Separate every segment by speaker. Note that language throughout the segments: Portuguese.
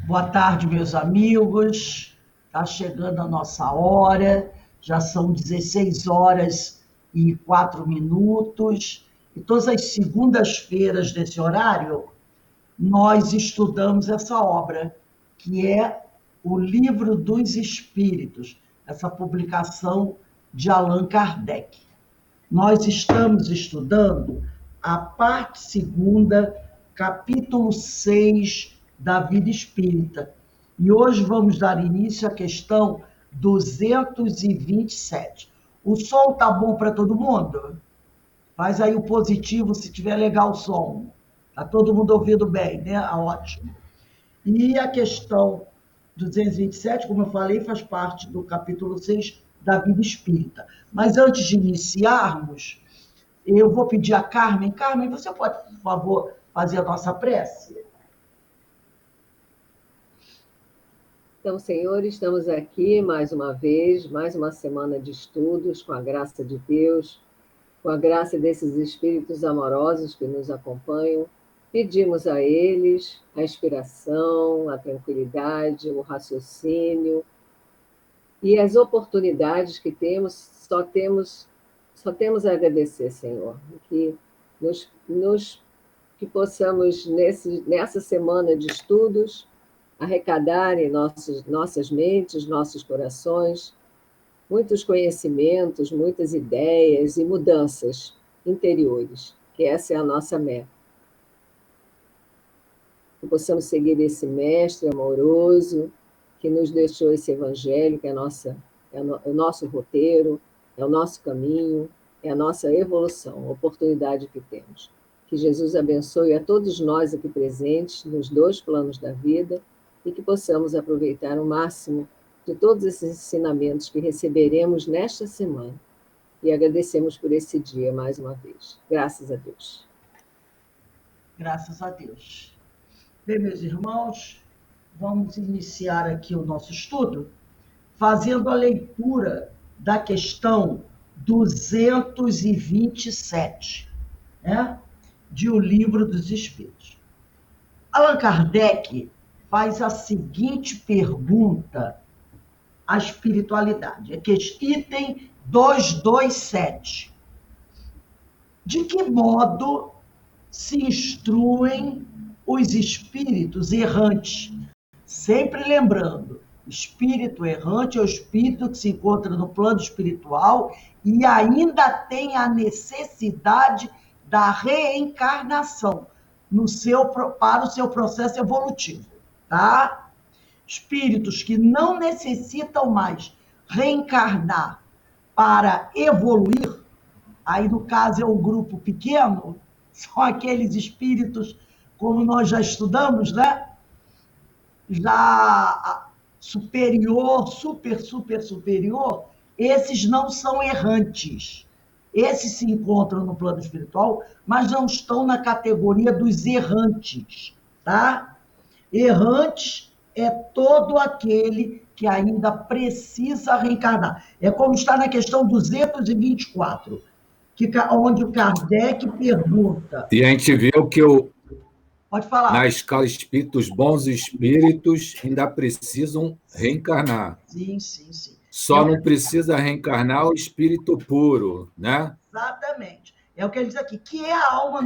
Speaker 1: Boa tarde, meus amigos. Está chegando a nossa hora, já são 16 horas e 4 minutos. E todas as segundas-feiras desse horário, nós estudamos essa obra, que é o Livro dos Espíritos, essa publicação de Allan Kardec. Nós estamos estudando a parte segunda, capítulo 6 da vida espírita. E hoje vamos dar início à questão 227. O som tá bom para todo mundo? Faz aí o positivo se tiver legal o som. Tá todo mundo ouvindo bem, né? Ótimo. E a questão 227, como eu falei, faz parte do capítulo 6 da vida espírita. Mas antes de iniciarmos, eu vou pedir a Carmen. Carmen, você pode, por favor, fazer a nossa prece?
Speaker 2: Então, Senhor, estamos aqui mais uma vez, mais uma semana de estudos, com a graça de Deus, com a graça desses espíritos amorosos que nos acompanham. Pedimos a eles a inspiração, a tranquilidade, o raciocínio e as oportunidades que temos, só temos a agradecer, Senhor, que que possamos, nessa semana de estudos, arrecadar em nossas mentes, nossos corações, muitos conhecimentos, muitas ideias e mudanças interiores, que essa é a nossa meta. Que possamos seguir esse mestre amoroso que nos deixou esse evangelho, que é o nosso roteiro, é o nosso caminho, é a nossa evolução, a oportunidade que temos. Que Jesus abençoe a todos nós aqui presentes, nos dois planos da vida, e que possamos aproveitar o máximo de todos esses ensinamentos que receberemos nesta semana. E agradecemos por esse dia mais uma vez. Graças a Deus.
Speaker 1: Graças a Deus. Bem, meus irmãos, vamos iniciar aqui o nosso estudo fazendo a leitura da questão 227, né, de O Livro dos Espíritos. Allan Kardec faz a seguinte pergunta à espiritualidade. É que item 227. De que modo se instruem os espíritos errantes? Sempre lembrando, espírito errante é o espírito que se encontra no plano espiritual e ainda tem a necessidade da reencarnação para o seu processo evolutivo, tá? Espíritos que não necessitam mais reencarnar para evoluir, aí no caso é um grupo pequeno, são aqueles espíritos, como nós já estudamos, né? Já superior, super superior, esses não são errantes. Esses se encontram no plano espiritual, mas não estão na categoria dos errantes, tá? Errantes é todo aquele que ainda precisa reencarnar. É como está na questão 224, onde o Kardec pergunta...
Speaker 3: E a gente viu que
Speaker 1: Pode falar.
Speaker 3: Na escala espírita, os bons espíritos ainda precisam reencarnar.
Speaker 1: Sim.
Speaker 3: Só não precisa reencarnar o espírito puro, né?
Speaker 1: Exatamente. É o que ele diz aqui, que é a alma,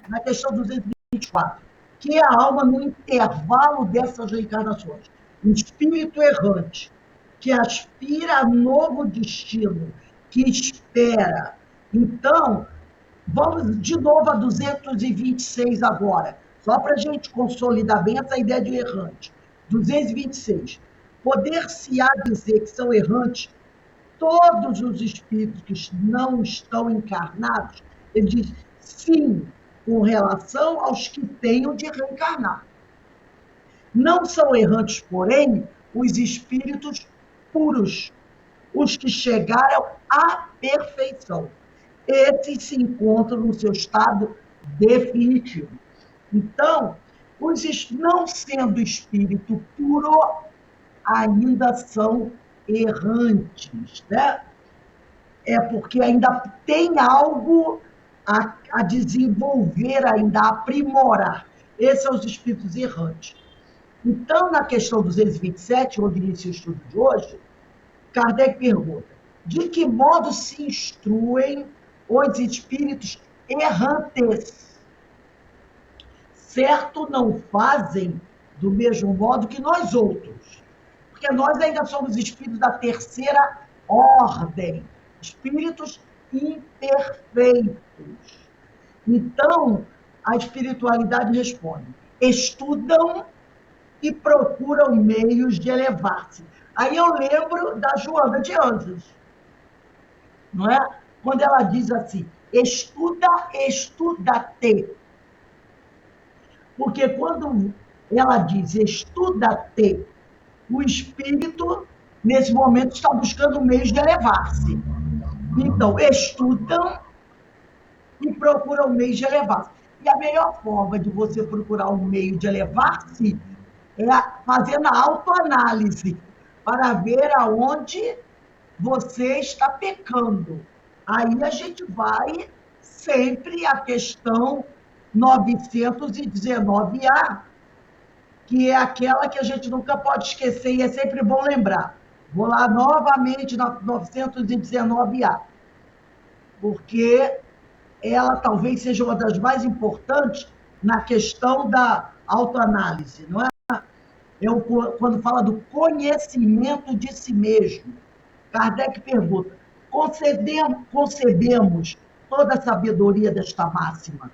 Speaker 1: na questão 224, que é a alma no intervalo dessas reencarnações. Um espírito errante, que aspira a novo destino, que espera. Então, vamos de novo a 226 agora, só para a gente consolidar bem essa ideia de errante. 226. Poder-se-á dizer que são errantes todos os espíritos que não estão encarnados? Ele diz sim, com relação aos que tenham de reencarnar. Não são errantes, porém, os espíritos puros, os que chegaram à perfeição. Esses se encontram no seu estado definitivo. Então, não sendo espírito puro, ainda são errantes, né? É porque ainda tem algo a desenvolver, ainda a aprimorar. Esses são os espíritos errantes. Então, na questão 227, onde inicia o estudo de hoje, Kardec pergunta: de que modo se instruem os espíritos errantes? Certo, não fazem do mesmo modo que nós outros, porque nós ainda somos espíritos da terceira ordem, espíritos imperfeitos. Então, a espiritualidade responde: estudam e procuram meios de elevar-se. Aí eu lembro da Joana de Anjos, não é? Quando ela diz assim: estuda, estuda-te. Porque quando ela diz estuda-te, o espírito, nesse momento, está buscando meios de elevar-se. Então, estudam e procuram meios de elevar-se. E a melhor forma de você procurar um meio de elevar-se é fazendo a autoanálise, para ver aonde você está pecando. Aí a gente vai sempre à questão 919A, que é aquela que a gente nunca pode esquecer e é sempre bom lembrar. Vou lá novamente na 919A, porque ela talvez seja uma das mais importantes na questão da autoanálise, não é? Quando fala do conhecimento de si mesmo. Kardec pergunta: concebemos toda a sabedoria desta máxima?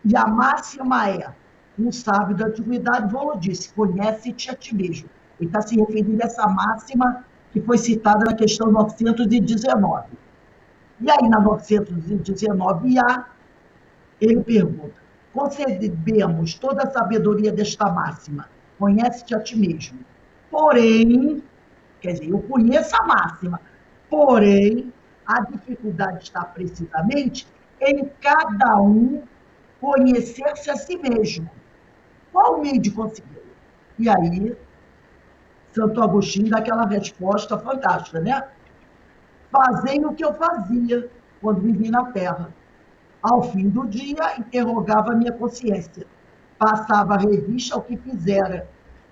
Speaker 1: E a máxima é: um sábio da antiguidade falou disse, conhece-te a ti mesmo. Ele está se referindo a essa máxima que foi citada na questão 919. E aí, na 919A, ele pergunta: concebemos toda a sabedoria desta máxima? Conhece-te a ti mesmo. Porém, quer dizer, eu conheço a máxima, porém, a dificuldade está precisamente em cada um conhecer-se a si mesmo. Qual o meio de consegui-lo? E aí, Santo Agostinho dá aquela resposta fantástica, né? Fazei o que eu fazia quando vivi na Terra. Ao fim do dia, interrogava a minha consciência, passava a revista ao que fizera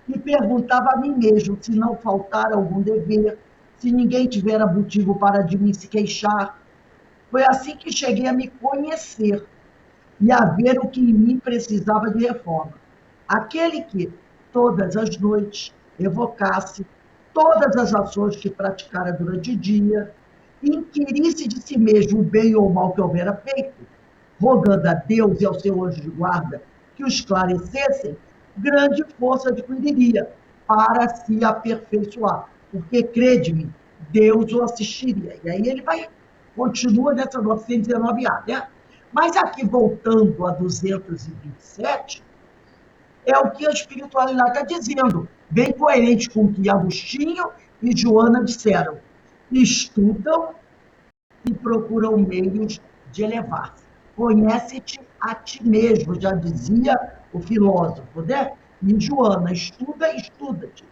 Speaker 1: e perguntava a mim mesmo se não faltara algum dever, se ninguém tivera motivo para de mim se queixar. Foi assim que cheguei a me conhecer e a ver o que em mim precisava de reforma. Aquele que, todas as noites, evocasse todas as ações que praticara durante o dia, inquirisse de si mesmo o bem ou o mal que houvera feito, rogando a Deus e ao seu anjo de guarda que o esclarecessem, grande força adquiriria para se aperfeiçoar. Porque, crede-me, Deus o assistiria. E aí ele continua nessa 919A, né? Mas aqui, voltando a 227, é o que a espiritualidade está dizendo, bem coerente com o que Agostinho e Joana disseram. Estudam e procuram meios de elevar-se. Conhece-te a ti mesmo, já dizia o filósofo, né? E Joana, estuda, estuda-te.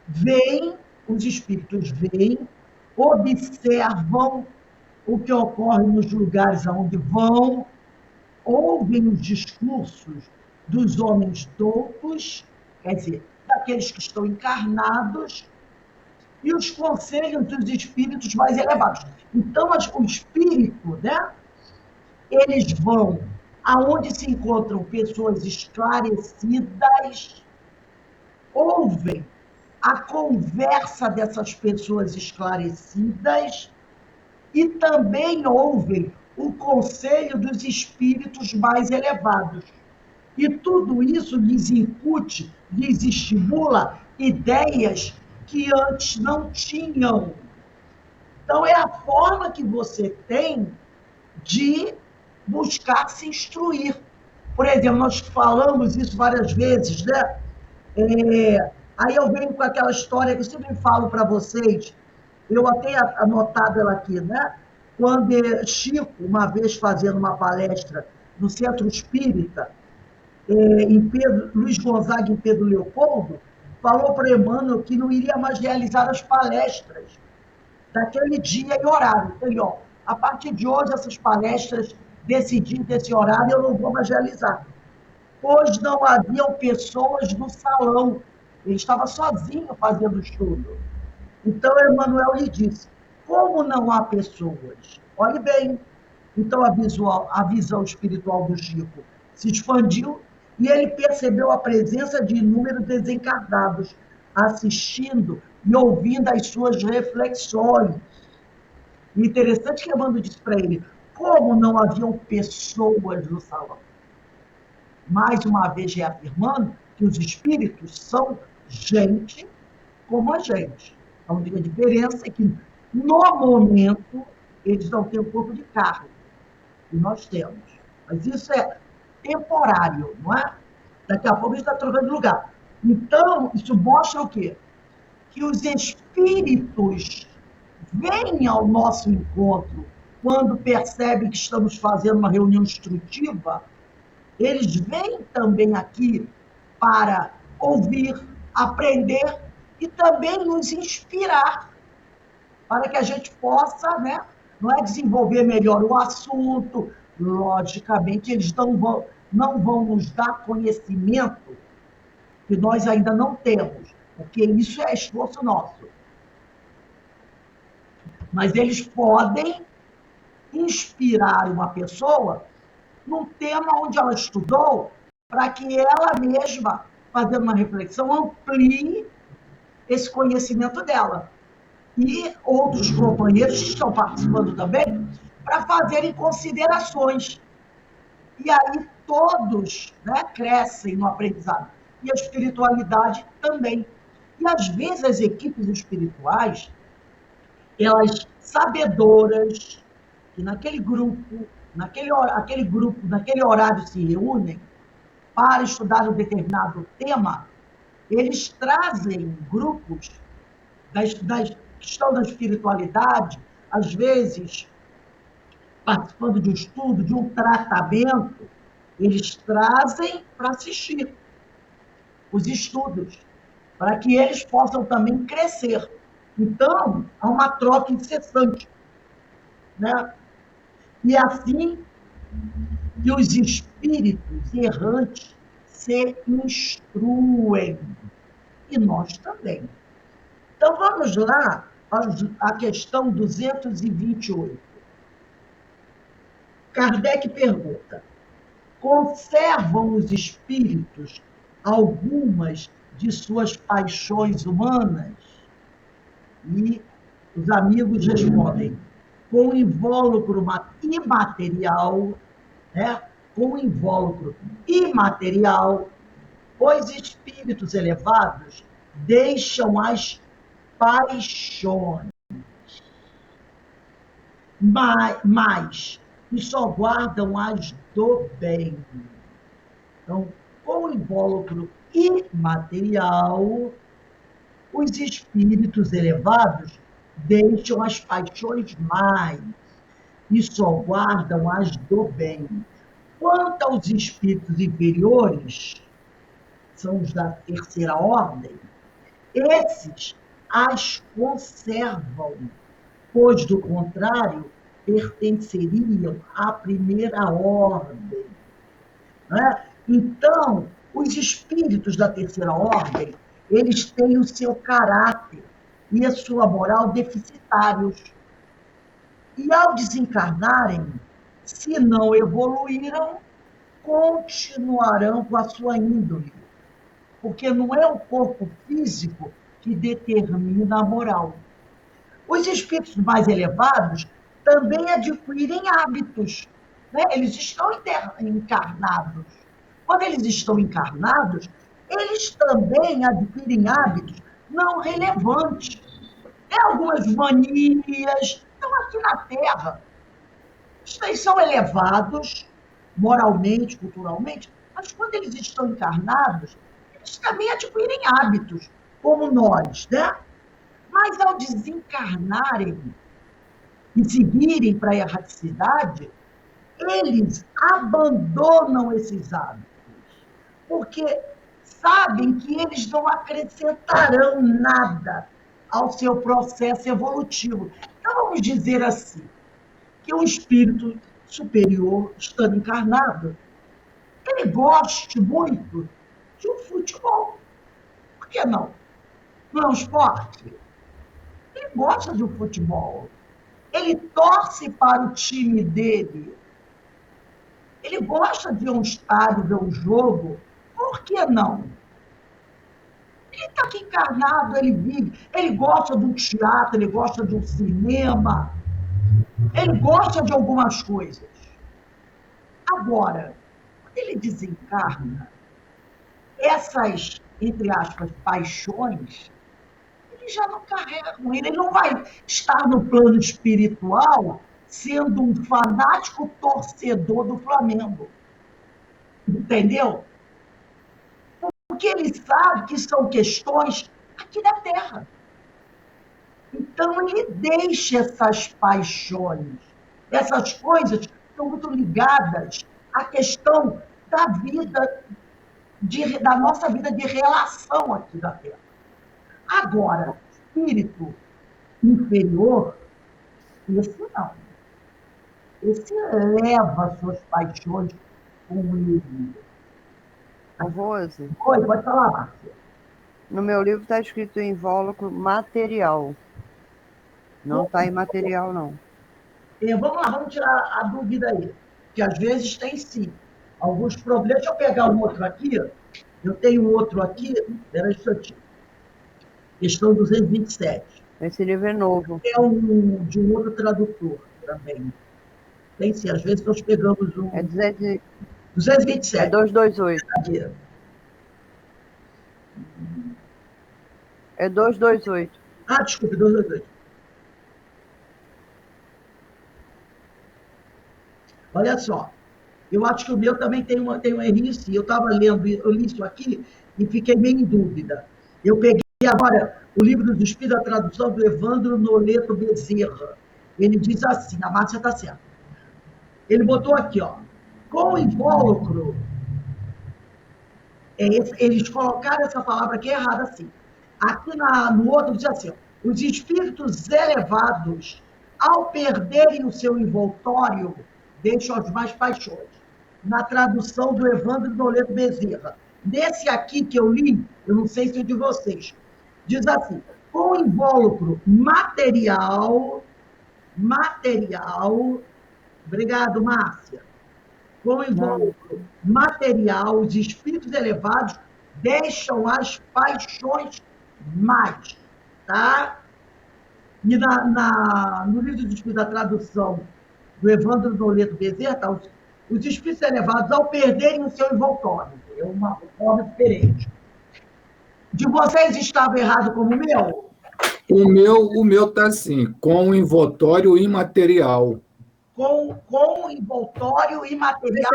Speaker 1: Vêm, os espíritos vêm, observam o que ocorre nos lugares aonde vão, ouvem os discursos dos homens doutos, quer dizer, daqueles que estão encarnados, e os conselhos dos espíritos mais elevados. Então, o espírito, né? Eles vão aonde se encontram pessoas esclarecidas, ouvem a conversa dessas pessoas esclarecidas e também ouvem o conselho dos espíritos mais elevados. E tudo isso lhes incute, lhes estimula ideias que antes não tinham. Então, é a forma que você tem de buscar se instruir. Por exemplo, nós falamos isso várias vezes, né? Aí eu venho com aquela história que eu sempre falo para vocês, eu até anotado ela aqui, né? Quando Chico, uma vez fazendo uma palestra no Centro Espírita, em Luiz Gonzaga, em Pedro Leopoldo, falou para Emmanuel que não iria mais realizar as palestras daquele dia e horário. Então, a partir de hoje, essas palestras desse dia, desse horário, eu não vou mais realizar. pois não haviam pessoas no salão. Ele estava sozinho fazendo estudo. Então, Emmanuel lhe disse, como não há pessoas? Olhe bem. Então, a visão espiritual do Chico se expandiu e ele percebeu a presença de inúmeros desencarnados assistindo e ouvindo as suas reflexões. E interessante que Emmanuel disse para ele, como não haviam pessoas no salão? Mais uma vez reafirmando que os espíritos são gente como a gente. A única diferença é que, no momento, eles não têm o corpo de carne, e nós temos. Mas isso é temporário, não é? Daqui a pouco a gente está trocando de lugar. Então, isso mostra o quê? Que os espíritos vêm ao nosso encontro quando percebem que estamos fazendo uma reunião instrutiva, eles vêm também aqui para ouvir, aprender e também nos inspirar, para que a gente possa, né, não é desenvolver melhor o assunto. Logicamente, eles não vão nos dar conhecimento que nós ainda não temos, porque isso é esforço nosso. Mas eles podem inspirar uma pessoa num tema onde ela estudou, para que ela mesma, fazendo uma reflexão, amplie esse conhecimento dela. E outros companheiros que estão participando também, para fazerem considerações. E aí todos, né, crescem no aprendizado. E a espiritualidade também. E às vezes as equipes espirituais, elas sabedoras, que naquele grupo, naquele horário se reúnem para estudar um determinado tema, eles trazem grupos que estão na espiritualidade, às vezes participando de um estudo, de um tratamento, eles trazem para assistir os estudos, para que eles possam também crescer. Então, há uma troca incessante, né? E é assim que os espíritos errantes se instruem. E nós também. Então, vamos lá à questão 228. Kardec pergunta, conservam os espíritos algumas de suas paixões humanas? E os amigos respondem, com invólucro imaterial, né? Com invólucro imaterial, os espíritos elevados deixam as paixões, mas e só guardam as do bem. Então, com o invólucro imaterial, os espíritos elevados deixam as paixões mais e só guardam as do bem. Quanto aos espíritos inferiores, são os da terceira ordem, esses as conservam, pois, do contrário, pertenceriam à primeira ordem. Né? Então, os espíritos da terceira ordem, eles têm o seu caráter e a sua moral deficitários. E, ao desencarnarem, se não evoluíram, continuarão com a sua índole, porque não é o corpo físico que determina a moral. Os espíritos mais elevados também adquirem hábitos, né? Eles estão encarnados. Quando eles estão encarnados, eles também adquirem hábitos não relevantes. Tem algumas manias, estão aqui na Terra. Eles são elevados moralmente, culturalmente, mas quando eles estão encarnados, eles também adquirem hábitos, como nós, né? Mas ao desencarnarem e seguirem para a erraticidade, eles abandonam esses hábitos, porque sabem que eles não acrescentarão nada ao seu processo evolutivo. Então, vamos dizer assim, que o espírito superior, estando encarnado, ele goste muito de um futebol. Por que não? Não é um esporte? Ele gosta de um futebol. Ele torce para o time dele. Ele gosta de ir a um estádio, ver um jogo. Por que não? Ele está aqui encarnado, ele vive. Ele gosta de um teatro, ele gosta de um cinema. Ele gosta de algumas coisas. Agora, quando ele desencarna, essas, entre aspas, paixões, ele já não carrega com ele. Ele não vai estar no plano espiritual sendo um fanático torcedor do Flamengo. Entendeu? Porque ele sabe que são questões aqui da Terra. Então, ele deixa essas paixões, essas coisas que estão muito ligadas à questão da vida, da nossa vida de relação aqui da Terra. Agora, espírito inferior, esse não. Esse leva suas paixões com ele.
Speaker 4: Rose,
Speaker 1: Oi, pode falar, Márcia.
Speaker 4: no meu livro está escrito invólucro material. Não está imaterial, não.
Speaker 1: Vamos lá, vamos tirar a dúvida aí. Que às vezes tem sim alguns problemas. Deixa eu pegar um outro aqui. Eu tenho outro aqui. Espera um instantinho. Questão 227.
Speaker 4: Esse livro é novo.
Speaker 1: É de um outro tradutor também. Tem sim, às vezes nós pegamos um.
Speaker 4: É
Speaker 1: 227.
Speaker 4: É 228.
Speaker 1: Aqui.
Speaker 4: É 228.
Speaker 1: Ah, desculpe, 228. Olha só, eu acho que o meu também tem uma errice. Eu estava lendo, eu li isso aqui e fiquei meio em dúvida. Eu peguei agora o livro dos Espíritos, a tradução do Evandro Noleto Bezerra. Ele diz assim, a Márcia está certa. Ele botou aqui, ó, com o invólucro, eles colocaram essa palavra aqui errada assim. Aqui no outro diz assim, ó, os espíritos elevados, ao perderem o seu envoltório, deixam as mais paixões. Na tradução do Evandro Noleto Bezerra. Nesse aqui que eu li, eu não sei se é de vocês, diz assim, com invólucro material, obrigado, Márcia, com invólucro material, os espíritos elevados deixam as paixões mais, tá? E no livro dos Espíritos, a tradução do Evandro Noleto Bezerra, tá? Os espíritos elevados, ao perderem o seu envoltório, é uma forma diferente. De vocês estava errado como o meu?
Speaker 3: O meu está assim, com envoltório imaterial.
Speaker 1: Com envoltório imaterial.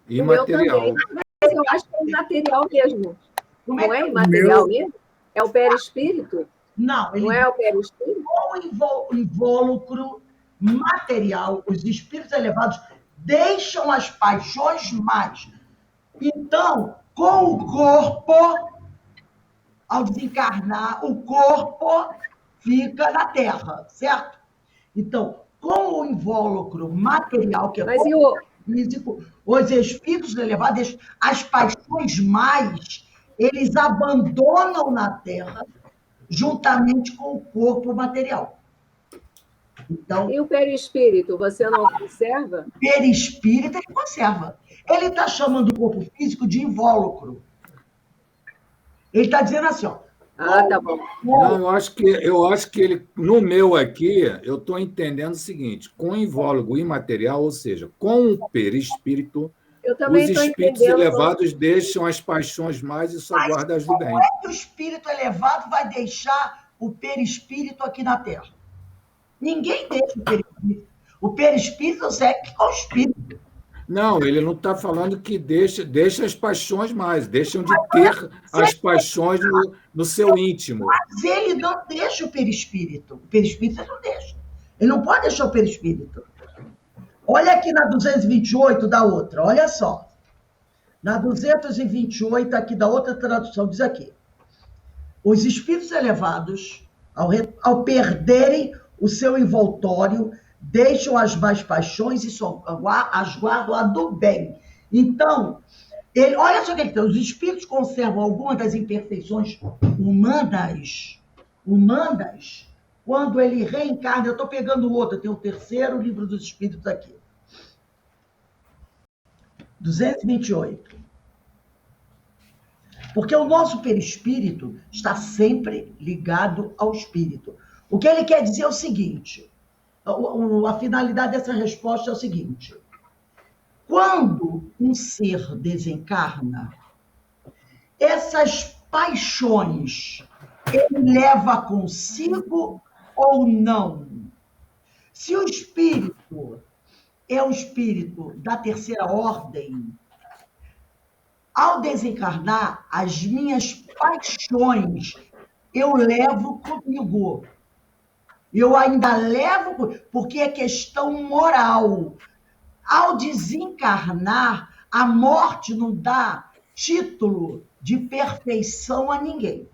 Speaker 3: Imaterial.
Speaker 2: Mas eu acho que é imaterial mesmo.
Speaker 1: Como
Speaker 2: Não é imaterial mesmo? É o perispírito?
Speaker 1: Não,
Speaker 2: Não é o perispírito?
Speaker 1: Com invólucro material, os espíritos elevados deixam as paixões mais. Então, com o corpo, ao desencarnar, o corpo fica na Terra, certo? Então, com o invólucro material, que é
Speaker 2: Mas
Speaker 1: físico, os espíritos elevados, as paixões mais, eles abandonam na Terra juntamente com o corpo material. Então,
Speaker 2: e o perispírito, você não conserva?
Speaker 1: perispírito ele conserva. Ele está chamando o corpo físico de invólucro. Ele está dizendo assim, ó.
Speaker 2: Ah, tá bom.
Speaker 3: Não, eu acho que ele, no meu aqui, eu estou entendendo o seguinte, com invólucro imaterial, ou seja, com o perispírito, os espíritos elevados deixam as paixões mais e só guardam as do bem.
Speaker 1: Como é que o espírito elevado vai deixar o perispírito aqui na Terra? Ninguém deixa o perispírito. O perispírito segue com o espírito.
Speaker 3: Não, ele não está falando que deixa as paixões mais, deixam de ter as paixões no seu íntimo.
Speaker 1: Mas ele não deixa o perispírito. O perispírito ele não deixa. Ele não pode deixar o perispírito. Olha aqui na 228 da outra, olha só. Na 228 aqui da outra tradução, diz aqui. Os espíritos elevados, ao perderem o seu envoltório, deixam as más paixões e só as guardam a do bem. Então, olha só o que ele tem. Os espíritos conservam algumas das imperfeições humanas, quando ele reencarna. Eu estou pegando outro, tem o terceiro livro dos espíritos aqui. 228. Porque o nosso perispírito está sempre ligado ao espírito. O que ele quer dizer é o seguinte, a finalidade dessa resposta é o seguinte: quando um ser desencarna, essas paixões ele leva consigo ou não? Se o espírito é o espírito da terceira ordem, ao desencarnar, as minhas paixões eu levo comigo. Eu ainda levo, porque é questão moral. Ao desencarnar, a morte não dá título de perfeição a ninguém.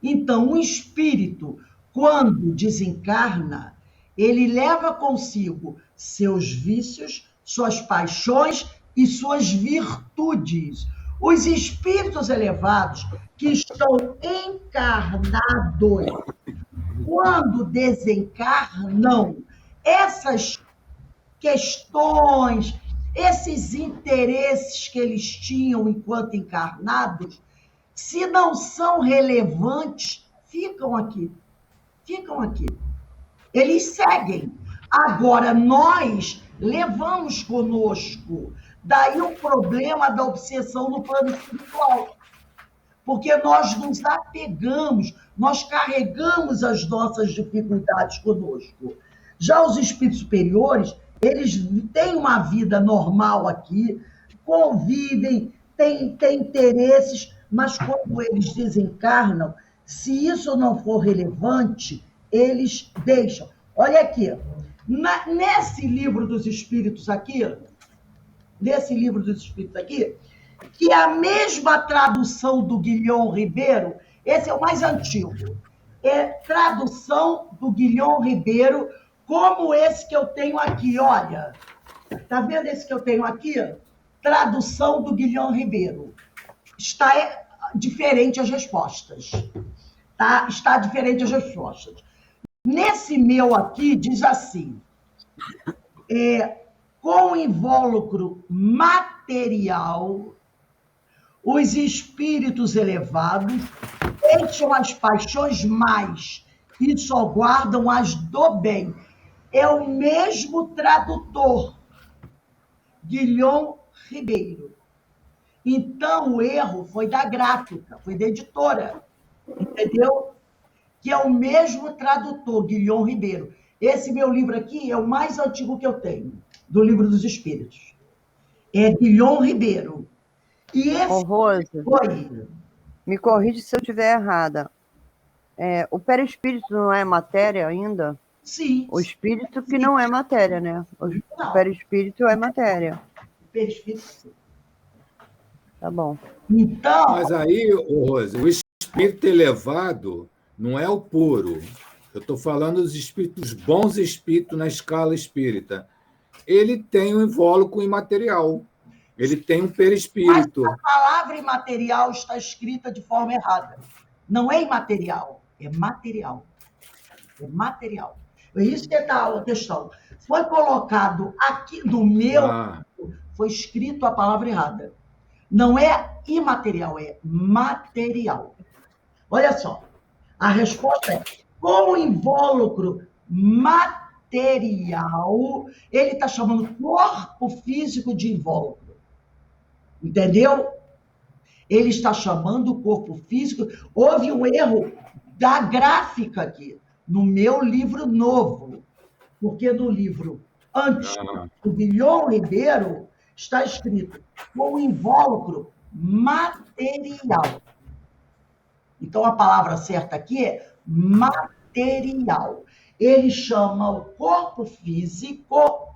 Speaker 1: Então, o espírito, quando desencarna, ele leva consigo seus vícios, suas paixões e suas virtudes. Os espíritos elevados que estão encarnados, quando desencarnam, essas questões, esses interesses que eles tinham enquanto encarnados, se não são relevantes, ficam aqui. Ficam aqui. Eles seguem. Agora, nós levamos conosco. Daí o problema da obsessão no plano espiritual. Porque nós nos apegamos, nós carregamos as nossas dificuldades conosco. Já os espíritos superiores, eles têm uma vida normal aqui, convivem, têm interesses, mas quando eles desencarnam, se isso não for relevante, eles deixam. Olha aqui, nesse livro dos espíritos aqui, que é a mesma tradução do Guilhom Ribeiro, esse é o mais antigo, é tradução do Guilhom Ribeiro, como esse que eu tenho aqui, olha. Tá vendo esse que eu tenho aqui? Tradução do Guilhom Ribeiro. Está diferente as respostas. Tá? Está diferente as respostas. Nesse meu aqui, diz assim, com invólucro material, os espíritos elevados deixam as paixões mais e só guardam as do bem. É o mesmo tradutor, Guilhom Ribeiro. Então, o erro foi da gráfica, foi da editora, entendeu? Que é o mesmo tradutor, Guilhom Ribeiro. Esse meu livro aqui é o mais antigo que eu tenho, do Livro dos Espíritos. É Guilhom Ribeiro. E esse
Speaker 4: Rose, me corrige se eu estiver errada. O perispírito não é matéria ainda?
Speaker 1: Sim.
Speaker 4: O espírito que não é matéria, né? O perispírito é matéria.
Speaker 1: O perispírito, sim.
Speaker 4: Tá bom.
Speaker 1: Então...
Speaker 3: Mas aí, Rose, o espírito elevado não é o puro. Eu estou falando dos espíritos, bons espíritos na escala espírita. Ele tem um invólucro imaterial. Ele tem um perispírito.
Speaker 1: Mas a palavra imaterial está escrita de forma errada. Não é imaterial, é material. É material. É isso que está a questão. Foi colocado aqui no meu, foi escrito a palavra errada. Não é imaterial, é material. Olha só, a resposta é: com o invólucro material, ele está chamando corpo físico de invólucro. Entendeu? Ele está chamando o corpo físico. Houve um erro da gráfica aqui, no meu livro novo. Porque no livro antigo, do Guilhom Ribeiro, está escrito com o invólucro material. Então, a palavra certa aqui é material. Ele chama o corpo físico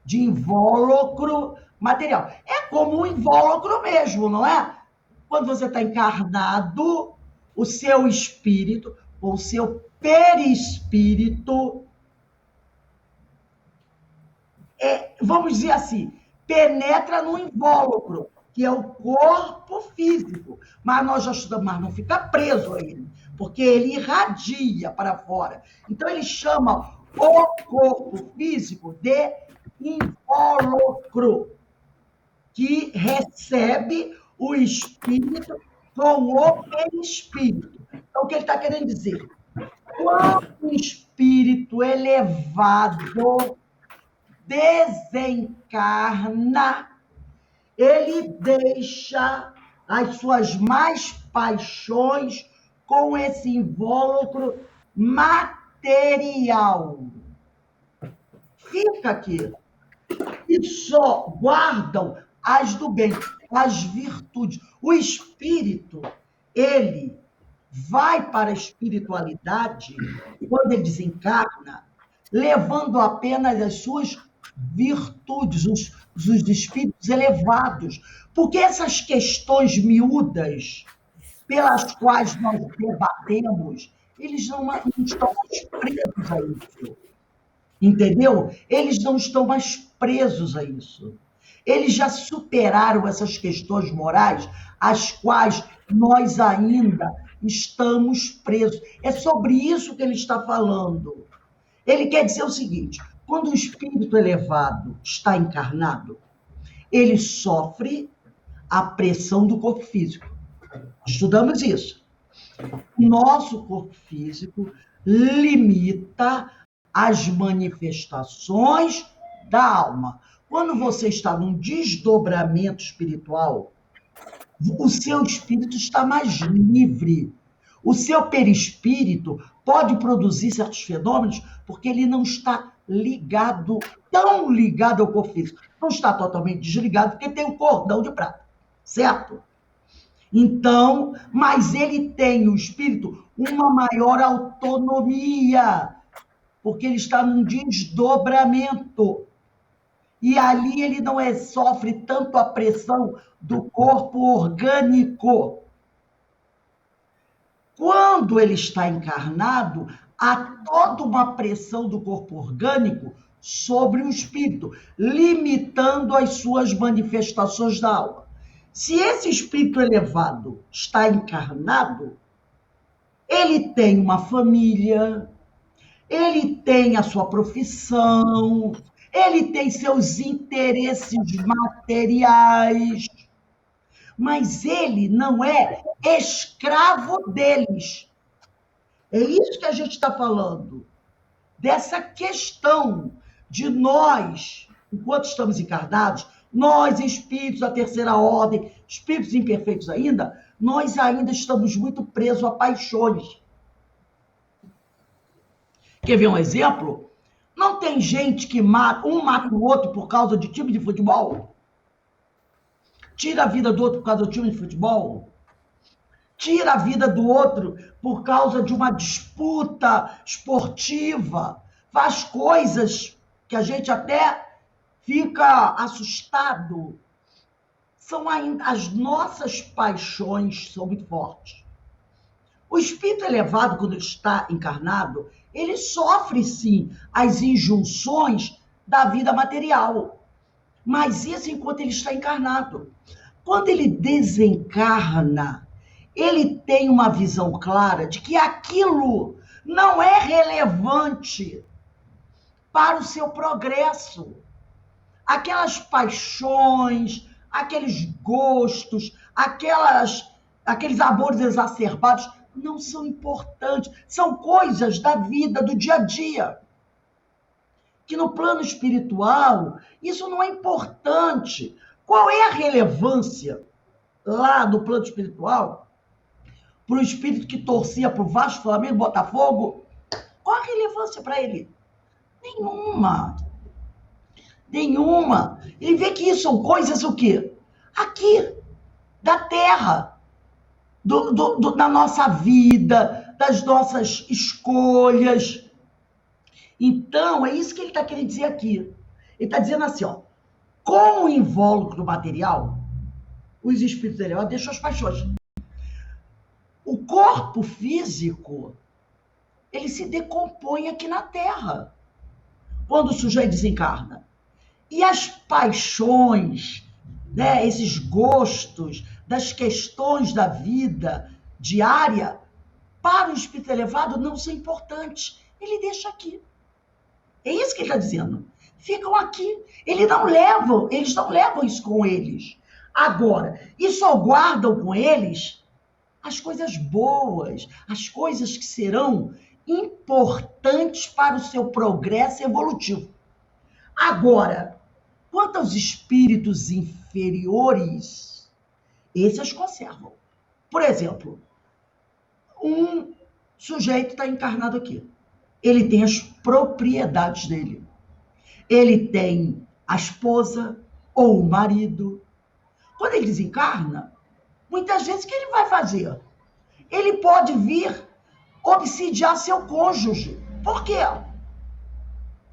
Speaker 1: de invólucro material. É como um invólucro mesmo, não é? Quando você está encarnado, o seu espírito, ou o seu perispírito, vamos dizer assim, penetra no invólucro, que é o corpo físico. Mas nós já estudamos, mas não fica preso a ele, porque ele irradia para fora. Então, ele chama o corpo físico de invólucro, que recebe o espírito com o perispírito. Então, o que ele está querendo dizer? Quando o espírito elevado desencarna, ele deixa as suas mais paixões com esse invólucro material. Fica aqui. E só guardam as do bem, as virtudes. O espírito, ele vai para a espiritualidade, quando ele desencarna, levando apenas as suas virtudes, os espíritos elevados. Porque essas questões miúdas, pelas quais nós debatemos, eles não estão mais presos a isso. Entendeu? Eles não estão mais presos a isso. Eles já superaram essas questões morais, às quais nós ainda estamos presos. É sobre isso que ele está falando. Ele quer dizer o seguinte: quando o espírito elevado está encarnado, ele sofre a pressão do corpo físico. Estudamos isso. Nosso corpo físico limita as manifestações da alma. Quando você está num desdobramento espiritual, o seu espírito está mais livre. O seu perispírito pode produzir certos fenômenos porque ele não está ligado, tão ligado ao corpo físico. Não está totalmente desligado porque tem o cordão de prata, certo? Então, mas ele tem, o espírito, uma maior autonomia, porque ele está num desdobramento. E ali ele não sofre tanto a pressão do corpo orgânico. Quando ele está encarnado, há toda uma pressão do corpo orgânico sobre o espírito, limitando as suas manifestações da alma. Se esse espírito elevado está encarnado, ele tem uma família, ele tem a sua profissão, ele tem seus interesses materiais, mas ele não é escravo deles. É isso que a gente está falando, dessa questão de nós, enquanto estamos encarnados, nós, espíritos da terceira ordem, espíritos imperfeitos ainda, nós ainda estamos muito presos a paixões. Quer ver um exemplo? Não tem gente que mata o outro por causa de time de futebol? Tira a vida do outro por causa do time de futebol? Tira a vida do outro por causa de uma disputa esportiva? Faz coisas que a gente até fica assustado. São ainda as nossas paixões são muito fortes. O espírito elevado, quando ele está encarnado, ele sofre, sim, as injunções da vida material. Mas isso enquanto ele está encarnado. Quando ele desencarna, ele tem uma visão clara de que aquilo não é relevante para o seu progresso. Aquelas paixões, aqueles gostos, aqueles amores exacerbados não são importantes. São coisas da vida, do dia a dia. Que no plano espiritual, isso não é importante. Qual é a relevância lá no plano espiritual para o espírito que torcia para o Vasco, Flamengo, Botafogo? Qual a relevância para ele? Nenhuma. Nenhuma. Ele vê que isso são coisas o quê? Aqui, da terra, da nossa vida, das nossas escolhas. Então, é isso que ele está querendo dizer aqui. Ele está dizendo assim, ó, com o invólucro material, os espíritos elevados deixam as paixões. O corpo físico, ele se decompõe aqui na Terra, quando o sujeito desencarna. E as paixões, né, esses gostos das questões da vida diária, para o espírito elevado não são importantes. Ele deixa aqui. É isso que ele está dizendo. Ficam aqui. Eles não levam isso com eles. Agora, e só guardam com eles as coisas boas, as coisas que serão importantes para o seu progresso evolutivo. Agora, quanto aos espíritos inferiores, esses conservam. Por exemplo, um sujeito está encarnado aqui. Ele tem as propriedades dele. Ele tem a esposa ou o marido. Quando ele desencarna, muitas vezes o que ele vai fazer? Ele pode vir obsidiar seu cônjuge. Por quê?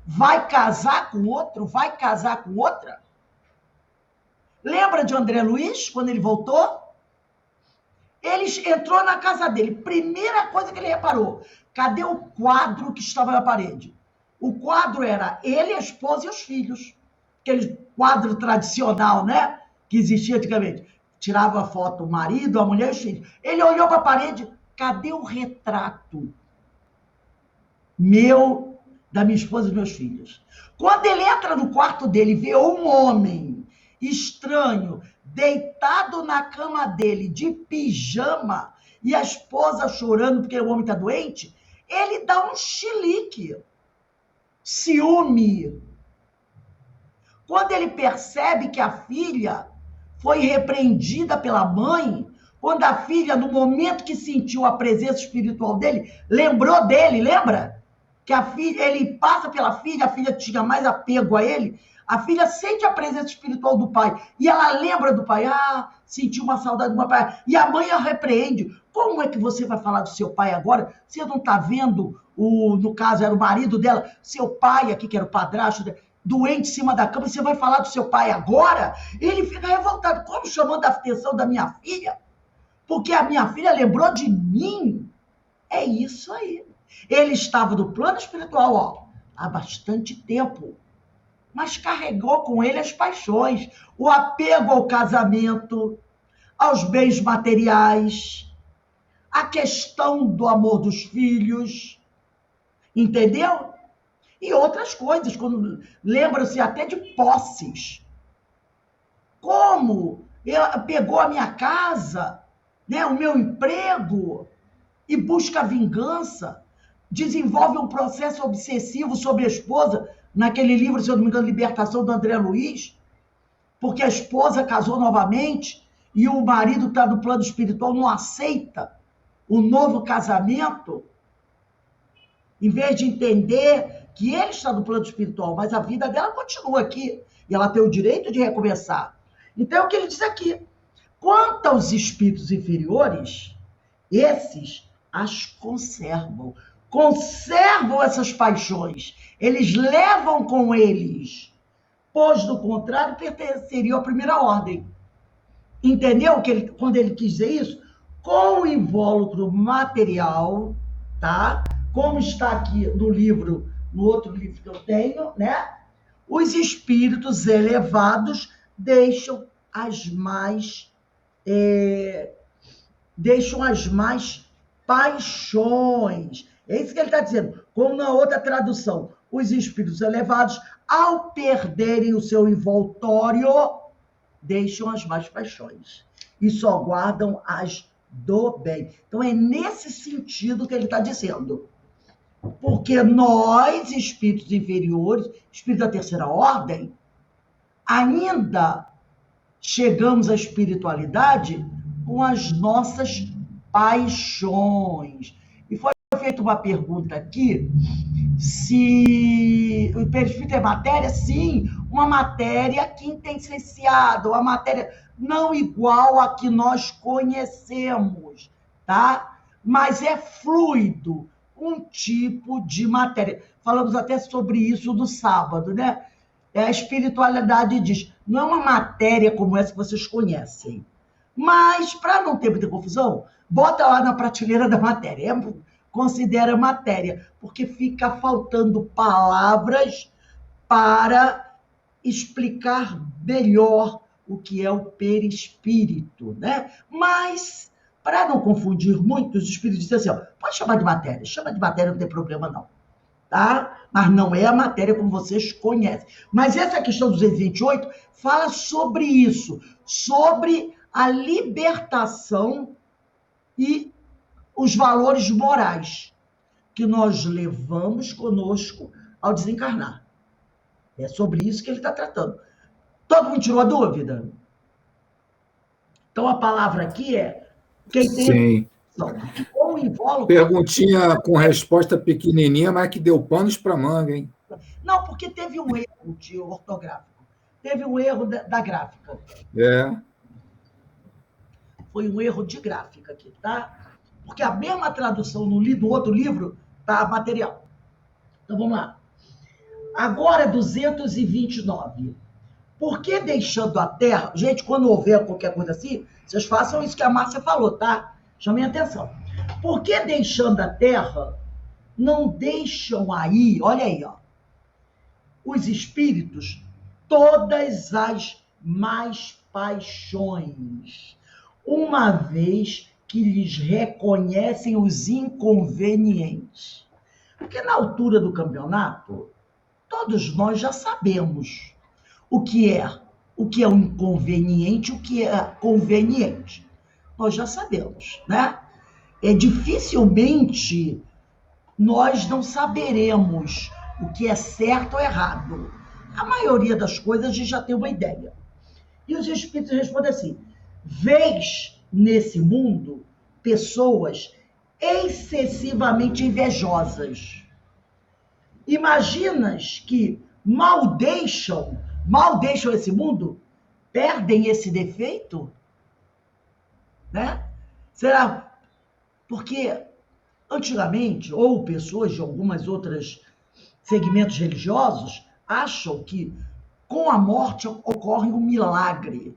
Speaker 1: Vai casar com outro? Vai casar com outra? Lembra de André Luiz, quando ele voltou? Ele entrou na casa dele. Primeira coisa que ele reparou, cadê o quadro que estava na parede? O quadro era ele, a esposa e os filhos. Aquele quadro tradicional, né? Que existia antigamente. Tirava a foto o marido, a mulher e os filhos. Ele olhou para a parede, cadê o retrato meu, da minha esposa e dos meus filhos? Quando ele entra no quarto dele e vê um homem estranho, deitado na cama dele, de pijama, e a esposa chorando porque o homem está doente, ele dá um chilique. Ciúme. Quando ele percebe que a filha foi repreendida pela mãe, quando a filha, no momento que sentiu a presença espiritual dele, lembrou dele, lembra? Que a filha, ele passa pela filha, a filha tinha mais apego a ele, a filha sente a presença espiritual do pai, e ela lembra do pai, sentiu uma saudade do meu pai, e a mãe a repreende. Como é que você vai falar do seu pai agora? Você não está vendo, no caso era o marido dela, seu pai aqui, que era o padrasto dela, doente em cima da cama, e você vai falar do seu pai agora? Ele fica revoltado. Como chamando a atenção da minha filha? Porque a minha filha lembrou de mim. É isso aí. Ele estava no plano espiritual, há bastante tempo, mas carregou com ele as paixões, o apego ao casamento, aos bens materiais, a questão do amor dos filhos, entendeu? E outras coisas, quando lembram-se até de posses. Como pegou a minha casa, né, o meu emprego, e busca vingança, desenvolve um processo obsessivo sobre a esposa, naquele livro, se eu não me engano, Libertação, do André Luiz, porque a esposa casou novamente e o marido está no plano espiritual, não aceita o novo casamento, em vez de entender que ele está no plano espiritual, mas a vida dela continua aqui e ela tem o direito de recomeçar. Então, é o que ele diz aqui. Quanto aos espíritos inferiores, esses as conservam essas paixões, eles levam com eles, pois, do contrário, pertenceriam à primeira ordem. Entendeu quando ele quis dizer isso? Com o invólucro material, tá? Como está aqui no livro, no outro livro que eu tenho, né? Os espíritos elevados deixam as mais paixões. É isso que ele está dizendo. Como na outra tradução, os espíritos elevados, ao perderem o seu envoltório, deixam as más paixões e só guardam as do bem. Então, é nesse sentido que ele está dizendo. Porque nós, espíritos inferiores, espíritos da terceira ordem, ainda chegamos à espiritualidade com as nossas paixões. E foi feita uma pergunta aqui, se o perispírito é matéria? Sim, uma matéria quintessenciada, uma matéria não igual a que nós conhecemos, tá? Mas é fluido, um tipo de matéria. Falamos até sobre isso no sábado, né? A espiritualidade diz, não é uma matéria como essa que vocês conhecem. Mas, para não ter muita confusão, bota lá na prateleira da matéria. Considera matéria, porque fica faltando palavras para explicar melhor o que é o perispírito, né? Mas, para não confundir muito, os espíritos dizem assim, ó, pode chamar de matéria, chama de matéria, não tem problema não, tá? Mas não é a matéria como vocês conhecem. Mas essa questão 228 fala sobre isso, sobre a libertação e os valores morais que nós levamos conosco ao desencarnar. É sobre isso que ele está tratando. Todo mundo tirou a dúvida? Então, a palavra aqui é quem tem
Speaker 3: ou invólucro. Perguntinha com resposta pequenininha, mas que deu panos para manga, hein?
Speaker 1: Não, porque teve um erro de ortográfico. Teve um erro da gráfica. Foi um erro de gráfica aqui, tá? Porque a mesma tradução do outro livro tá material. Então, vamos lá. Agora, 229. Por que deixando a Terra... Gente, quando houver qualquer coisa assim, vocês façam isso que a Márcia falou, tá? Chamem atenção. Por que deixando a Terra, não deixam aí, olha aí, ó, os espíritos, todas as más paixões, uma vez que lhes reconhecem os inconvenientes? Porque na altura do campeonato, todos nós já sabemos o que é um inconveniente, o que é conveniente. Nós já sabemos, né? Dificilmente nós não saberemos o que é certo ou errado. A maioria das coisas a gente já tem uma ideia. E os espíritos respondem assim: vês nesse mundo pessoas excessivamente invejosas. Imaginas que mal deixam esse mundo, perdem esse defeito? Né? Será? Porque antigamente, ou pessoas de algumas outras segmentos religiosos, acham que com a morte ocorre um milagre.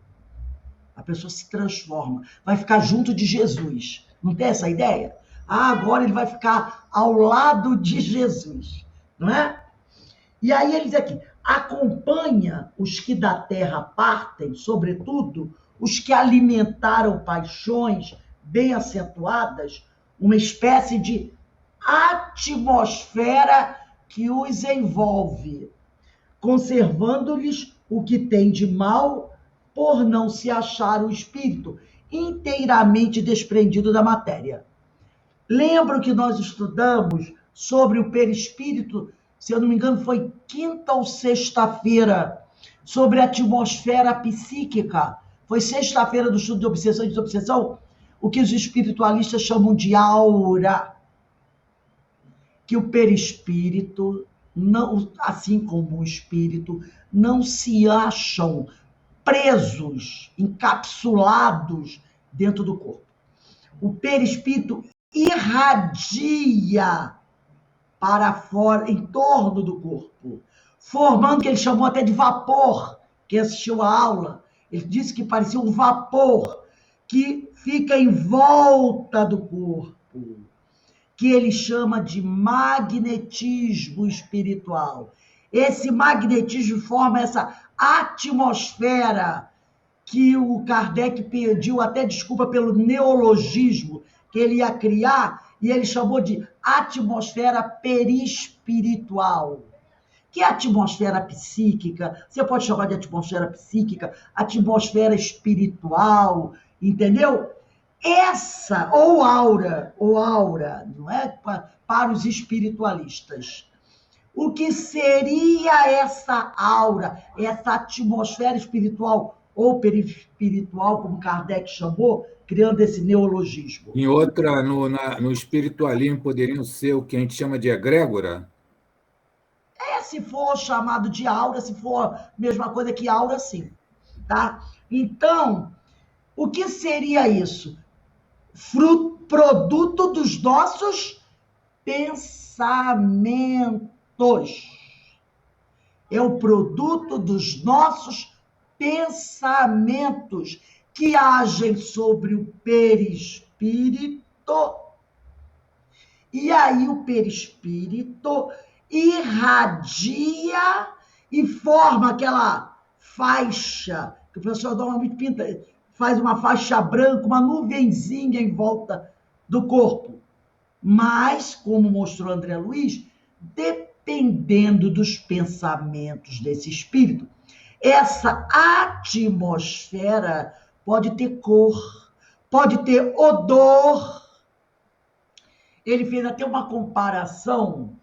Speaker 1: A pessoa se transforma, vai ficar junto de Jesus. Não tem essa ideia? Agora ele vai ficar ao lado de Jesus, não é? E aí ele diz aqui, acompanha os que da terra partem, sobretudo os que alimentaram paixões bem acentuadas, uma espécie de atmosfera que os envolve, conservando-lhes o que tem de mal, por não se achar o espírito inteiramente desprendido da matéria. Lembro que nós estudamos sobre o perispírito, se eu não me engano, foi quinta ou sexta-feira, sobre a atmosfera psíquica. Foi sexta-feira do estudo de obsessão e desobsessão, o que os espiritualistas chamam de aura. Que o perispírito, não, assim como o espírito, não se acham presos, encapsulados dentro do corpo. O perispírito irradia para fora, em torno do corpo, formando o que ele chamou até de vapor. Quem assistiu a aula, ele disse que parecia um vapor que fica em volta do corpo, que ele chama de magnetismo espiritual. Esse magnetismo forma essa atmosfera que o Kardec pediu até desculpa pelo neologismo que ele ia criar, e ele chamou de atmosfera perispiritual. Que é a atmosfera psíquica, você pode chamar de atmosfera psíquica, atmosfera espiritual, entendeu? Essa, ou aura, não é? Para os espiritualistas. O que seria essa aura, essa atmosfera espiritual ou perispiritual, como Kardec chamou, criando esse neologismo?
Speaker 3: Em outra, no espiritualismo, poderiam ser o que a gente chama de egrégora?
Speaker 1: Se for chamado de aura, se for a mesma coisa que aura, sim. Tá? Então, o que seria isso? Produto dos nossos pensamentos. É o produto dos nossos pensamentos que agem sobre o perispírito. E aí o perispírito irradia e forma aquela faixa, que o professor normalmente pinta, faz uma faixa branca, uma nuvenzinha em volta do corpo. Mas, como mostrou André Luiz, dependendo dos pensamentos desse espírito, essa atmosfera pode ter cor, pode ter odor. Ele fez até uma comparação,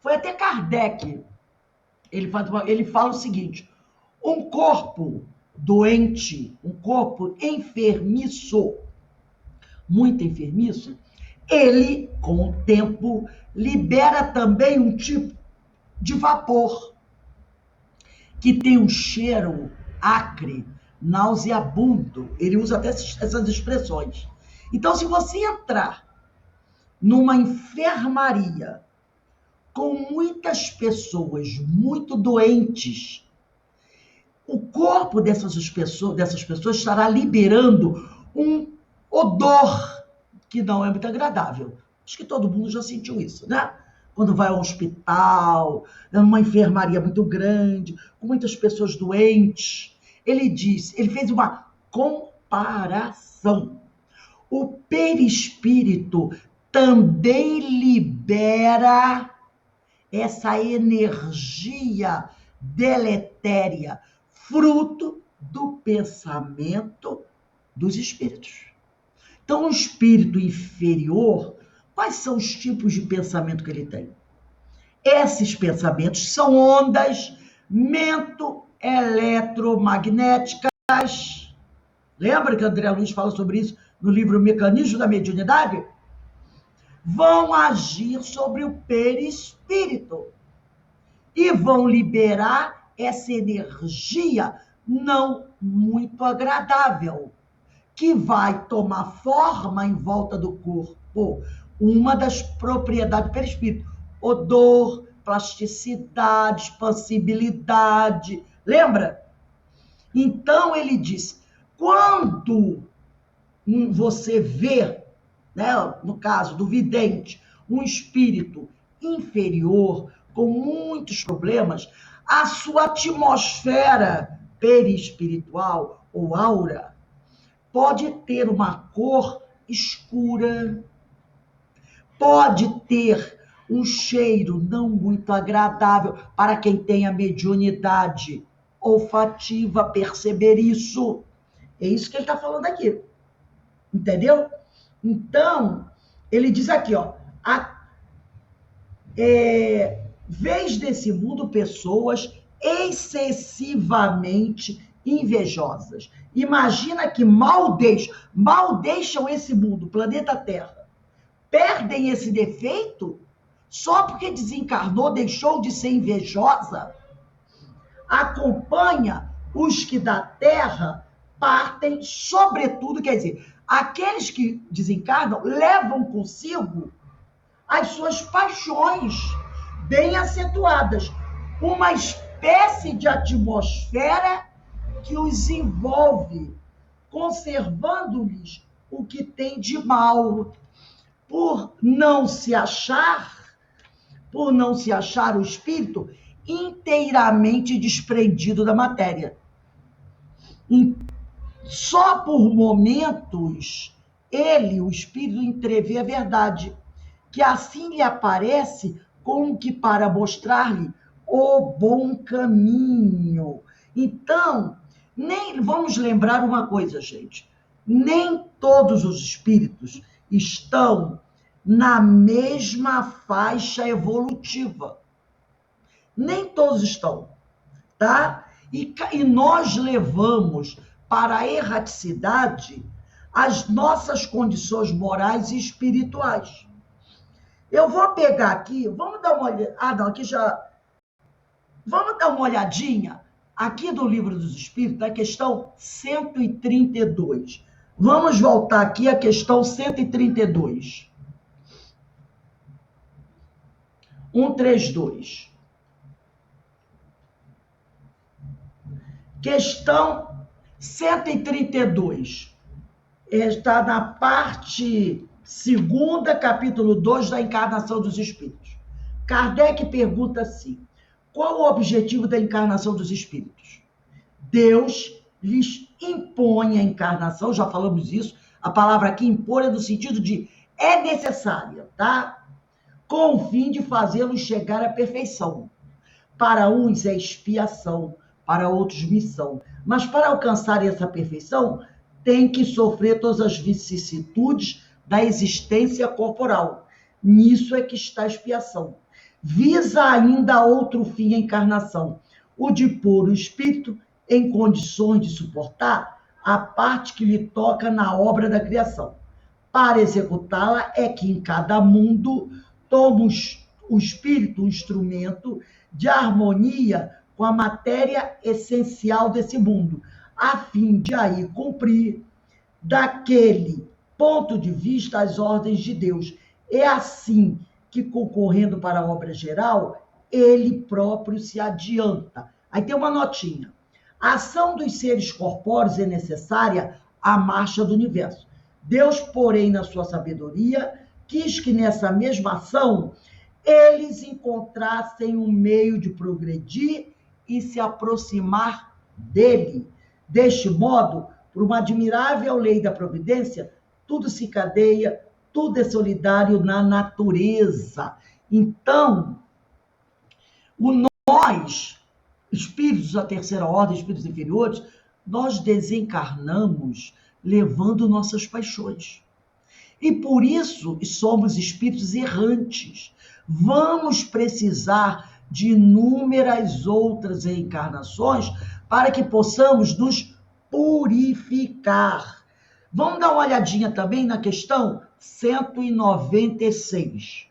Speaker 1: foi até Kardec, ele fala o seguinte: um corpo doente, um corpo enfermiço, muito enfermiço, ele, com o tempo, libera também um tipo de vapor que tem um cheiro acre, nauseabundo. Ele usa até essas expressões. Então, se você entrar numa enfermaria com muitas pessoas muito doentes, o corpo dessas pessoas estará liberando um odor que não é muito agradável. Acho que todo mundo já sentiu isso, né? Quando vai ao hospital, numa enfermaria muito grande, com muitas pessoas doentes. Ele fez uma comparação. O perispírito também libera essa energia deletéria, fruto do pensamento dos espíritos. Então, o espírito inferior, quais são os tipos de pensamento que ele tem? Esses pensamentos são ondas mento-eletromagnéticas. Lembra que André Luiz fala sobre isso no livro Mecanismo da Mediunidade? Vão agir sobre o perispírito e vão liberar essa energia não muito agradável, que vai tomar forma em volta do corpo. Uma das propriedades do perispírito: odor, plasticidade, expansibilidade. Lembra? Então, ele diz, quando você vê, né, no caso do vidente, um espírito inferior, com muitos problemas, a sua atmosfera perispiritual ou aura pode ter uma cor escura, pode ter um cheiro não muito agradável para quem tem a mediunidade olfativa, perceber isso. É isso que ele está falando aqui. Entendeu? Então, ele diz aqui, ó, vês desse mundo pessoas excessivamente invejosas. Imagina que mal deixam esse mundo, o planeta Terra. Perdem esse defeito só porque desencarnou, deixou de ser invejosa. Acompanha os que da Terra partem, sobretudo, quer dizer, aqueles que desencarnam levam consigo as suas paixões bem acentuadas, uma espécie de atmosfera que os envolve, conservando-lhes o que tem de mal, por não se achar o espírito inteiramente desprendido da matéria. Só por momentos o espírito, entrevê a verdade, que assim lhe aparece como que para mostrar-lhe o bom caminho. Então, vamos lembrar uma coisa, gente. Nem todos os espíritos estão na mesma faixa evolutiva. Nem todos estão, tá? E nós levamos para a erraticidade as nossas condições morais e espirituais. Eu vou pegar aqui, vamos dar uma olhada. Vamos dar uma olhadinha aqui do Livro dos Espíritos, na questão 132. Vamos voltar aqui à questão 132. 132. Questão 132. Está na parte 2ª, capítulo 2 da Encarnação dos Espíritos. Kardec pergunta assim: Qual o objetivo da encarnação dos espíritos? Deus lhes impõe a encarnação, já falamos isso, a palavra aqui impor é no sentido de é necessária, tá? Com o fim de fazê-los chegar à perfeição. Para uns é expiação, para outros missão. Mas para alcançar essa perfeição, tem que sofrer todas as vicissitudes da existência corporal. Nisso é que está a expiação. Visa ainda outro fim a encarnação, o de pôr o espírito em condições de suportar a parte que lhe toca na obra da criação. Para executá-la é que em cada mundo toma o espírito um instrumento de harmonia com a matéria essencial desse mundo, a fim de aí cumprir daquele ponto de vista as ordens de Deus. É assim que, concorrendo para a obra geral, ele próprio se adianta. Aí tem uma notinha. A ação dos seres corpóreos é necessária à marcha do universo. Deus, porém, na sua sabedoria, quis que nessa mesma ação eles encontrassem um meio de progredir e se aproximar dele. Deste modo, por uma admirável lei da providência, tudo se encadeia, tudo é solidário na natureza. Então, nós, espíritos da terceira ordem, espíritos inferiores, nós desencarnamos levando nossas paixões. E por isso somos espíritos errantes. Vamos precisar de inúmeras outras reencarnações para que possamos nos purificar. Vamos dar uma olhadinha também na questão 196.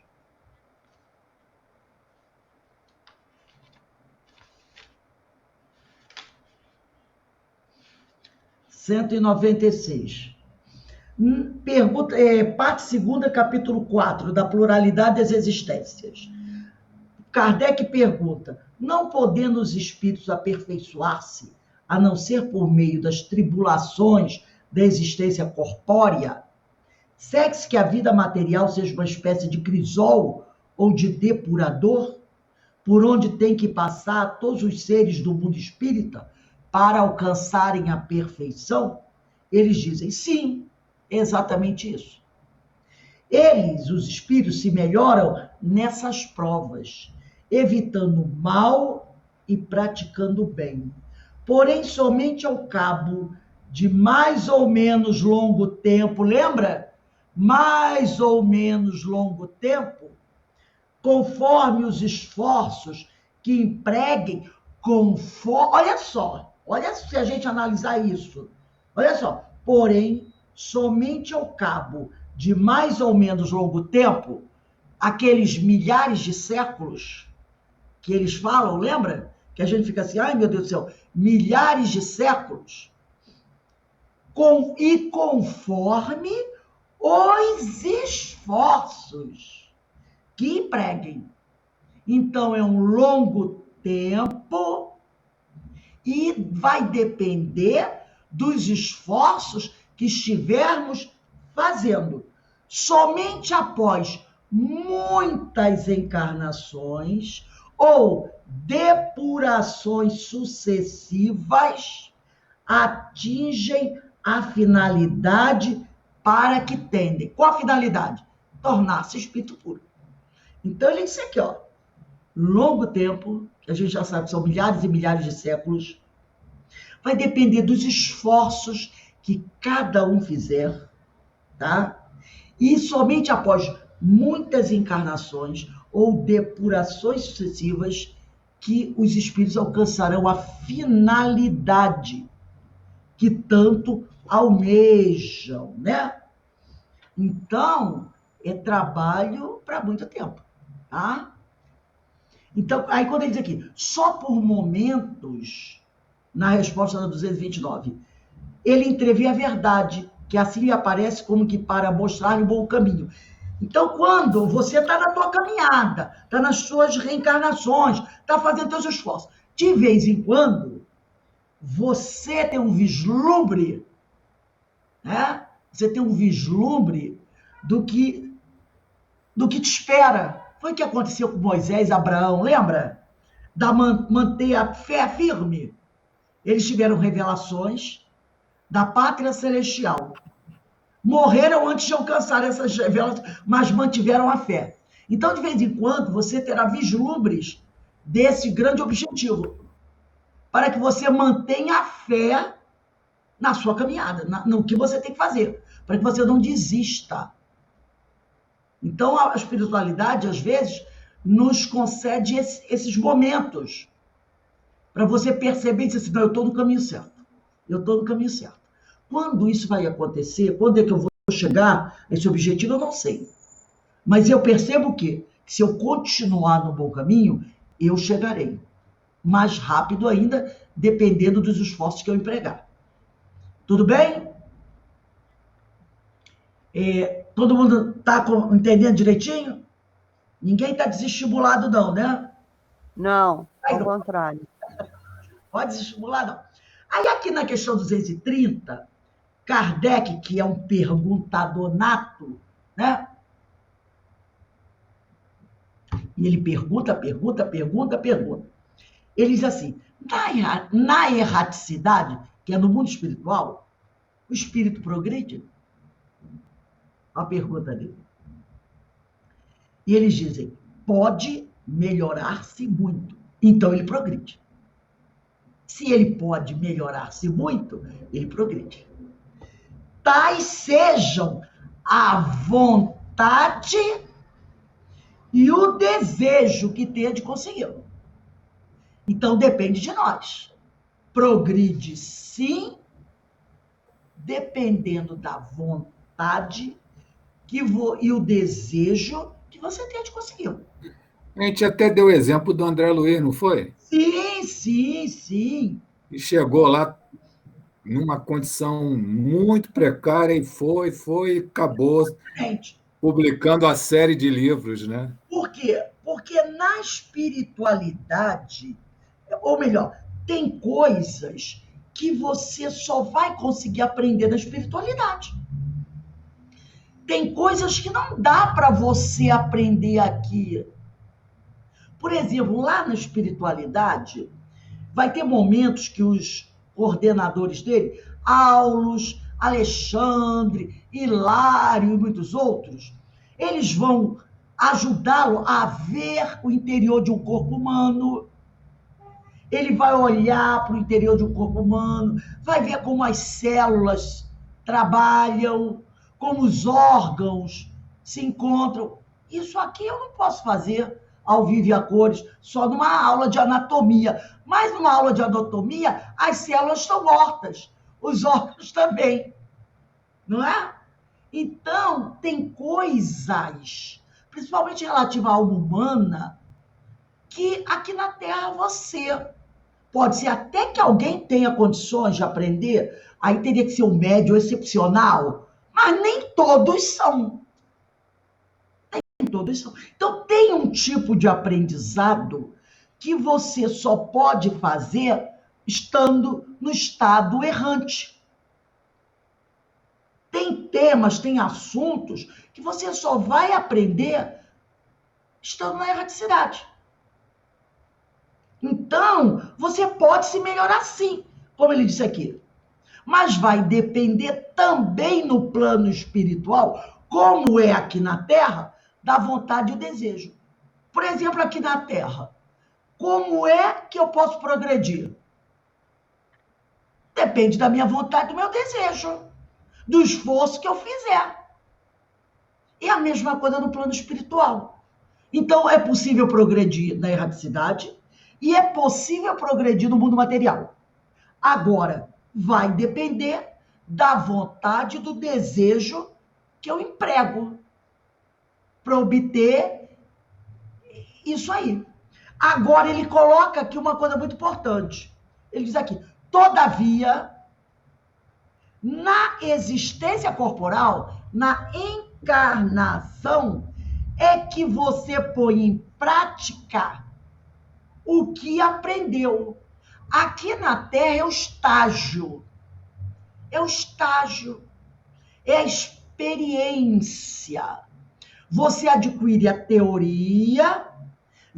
Speaker 1: Pergunta, parte segunda, capítulo 4, da pluralidade das existências. Kardec pergunta: não podendo os espíritos aperfeiçoar-se, a não ser por meio das tribulações da existência corpórea? Segue-se que a vida material seja uma espécie de crisol ou de depurador, por onde tem que passar todos os seres do mundo espírita para alcançarem a perfeição? Eles dizem sim, exatamente isso. Eles, os espíritos, se melhoram nessas provas, evitando o mal e praticando o bem. Porém, somente ao cabo de mais ou menos longo tempo, lembra? Mais ou menos longo tempo, conforme os esforços que empreguem, olha se a gente analisar isso. Olha só, porém, somente ao cabo de mais ou menos longo tempo, aqueles milhares de séculos que eles falam, lembra? Que a gente fica assim, ai meu Deus do céu, milhares de séculos, e conforme os esforços que empreguem. Então, é um longo tempo e vai depender dos esforços que estivermos fazendo. Somente após muitas encarnações ou depurações sucessivas atingem a finalidade para que tendem. Qual a finalidade? Tornar-se espírito puro. Então, ele disse aqui, ó, longo tempo, que a gente já sabe que são milhares e milhares de séculos, vai depender dos esforços que cada um fizer, tá? E somente após muitas encarnações ou depurações sucessivas que os espíritos alcançarão a finalidade que tanto almejam, né? Então, é trabalho para muito tempo, tá? Então, aí quando ele diz aqui, só por momentos, na resposta da 229, ele entrevia a verdade, que assim lhe aparece como que para mostrar-lhe o bom caminho. Então, quando você está na tua caminhada, está nas suas reencarnações, está fazendo teus esforços, de vez em quando, você tem um vislumbre, né? Você tem um vislumbre do que te espera. Foi o que aconteceu com Moisés e Abraão, lembra? manter a fé firme. Eles tiveram revelações da pátria celestial. Morreram antes de alcançar essas revelações, mas mantiveram a fé. Então, de vez em quando, você terá vislumbres desse grande objetivo, para que você mantenha a fé na sua caminhada, no que você tem que fazer, para que você não desista. Então, a espiritualidade, às vezes, nos concede esses momentos para você perceber e dizer assim, não, eu estou no caminho certo. Eu estou no caminho certo. Quando isso vai acontecer, quando é que eu vou chegar a esse objetivo, eu não sei. Mas eu percebo que, se eu continuar no bom caminho, eu chegarei. Mais rápido ainda, dependendo dos esforços que eu empregar. Tudo bem? Todo mundo está entendendo direitinho? Ninguém está desestimulado, não, né?
Speaker 4: Não, ao contrário.
Speaker 1: Pode desestimular, não. Aí, aqui na questão 230, Kardec, que é um perguntador nato, né? E ele pergunta. Ele diz assim, na erraticidade, que é no mundo espiritual, o espírito progride? A pergunta dele. E eles dizem, pode melhorar-se muito. Então, ele progride. Se ele pode melhorar-se muito, ele progride. Tais sejam a vontade e o desejo que tenha de consegui-lo. Então, depende de nós. Progride, sim, dependendo da vontade e o desejo que você tem de consegui-lo.
Speaker 3: A gente até deu o exemplo do André Luiz, não foi?
Speaker 1: Sim.
Speaker 3: E chegou lá numa condição muito precária e foi, acabou publicando a série de livros, né?
Speaker 1: Por quê? Porque na espiritualidade, ou melhor, tem coisas que você só vai conseguir aprender na espiritualidade. Tem coisas que não dá para você aprender aqui. Por exemplo, lá na espiritualidade, vai ter momentos que os coordenadores dele, Aulos, Alexandre, Hilário e muitos outros, eles vão ajudá-lo a ver o interior de um corpo humano. Ele vai olhar para o interior de um corpo humano, vai ver como as células trabalham, como os órgãos se encontram. Isso aqui eu não posso fazer ao vivo e a cores, só numa aula de anatomia. Mas numa aula de anatomia, as células estão mortas, os órgãos também, não é? Então, tem coisas, principalmente relativas à alma humana, que aqui na Terra pode ser até que alguém tenha condições de aprender, aí teria que ser um médium excepcional, mas nem todos são. Então, tem um tipo de aprendizado que você só pode fazer estando no estado errante. Tem temas, tem assuntos que você só vai aprender estando na erraticidade. Então, você pode se melhorar sim, como ele disse aqui. Mas vai depender também no plano espiritual, como é aqui na Terra, da vontade e o desejo. Por exemplo, aqui na Terra, como é que eu posso progredir? Depende da minha vontade e do meu desejo, do esforço que eu fizer. E a mesma coisa no plano espiritual. Então, é possível progredir na erraticidade e é possível progredir no mundo material. Agora, vai depender da vontade e do desejo que eu emprego para obter isso aí. Agora, ele coloca aqui uma coisa muito importante. Ele diz aqui, todavia, na existência corporal, na encarnação, é que você põe em prática o que aprendeu. Aqui na Terra é o estágio. É o estágio. É a experiência. Você adquire a teoria,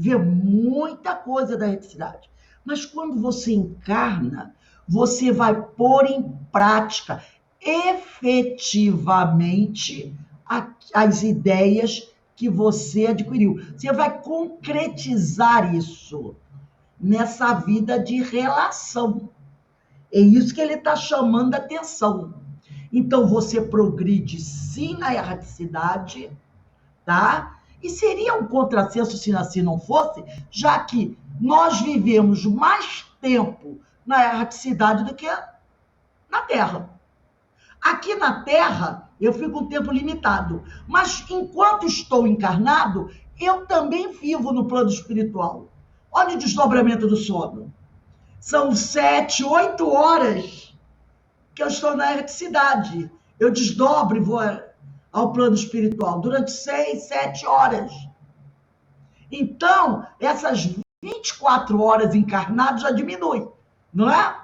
Speaker 1: vê muita coisa da erraticidade. Mas quando você encarna, você vai pôr em prática efetivamente as ideias que você adquiriu. Você vai concretizar isso nessa vida de relação. É isso que ele está chamando a atenção. Então, você progride sim na erraticidade, tá? E seria um contrassenso se assim não fosse, já que nós vivemos mais tempo na erraticidade do que na Terra. Aqui na Terra, eu fico um tempo limitado, mas enquanto estou encarnado, eu também vivo no plano espiritual. Olha o desdobramento do sono. São 7, 8 horas que eu estou na erraticidade. Eu desdobro e vou ao plano espiritual durante 6, 7 horas. Então, essas 24 horas encarnadas já diminui, não é?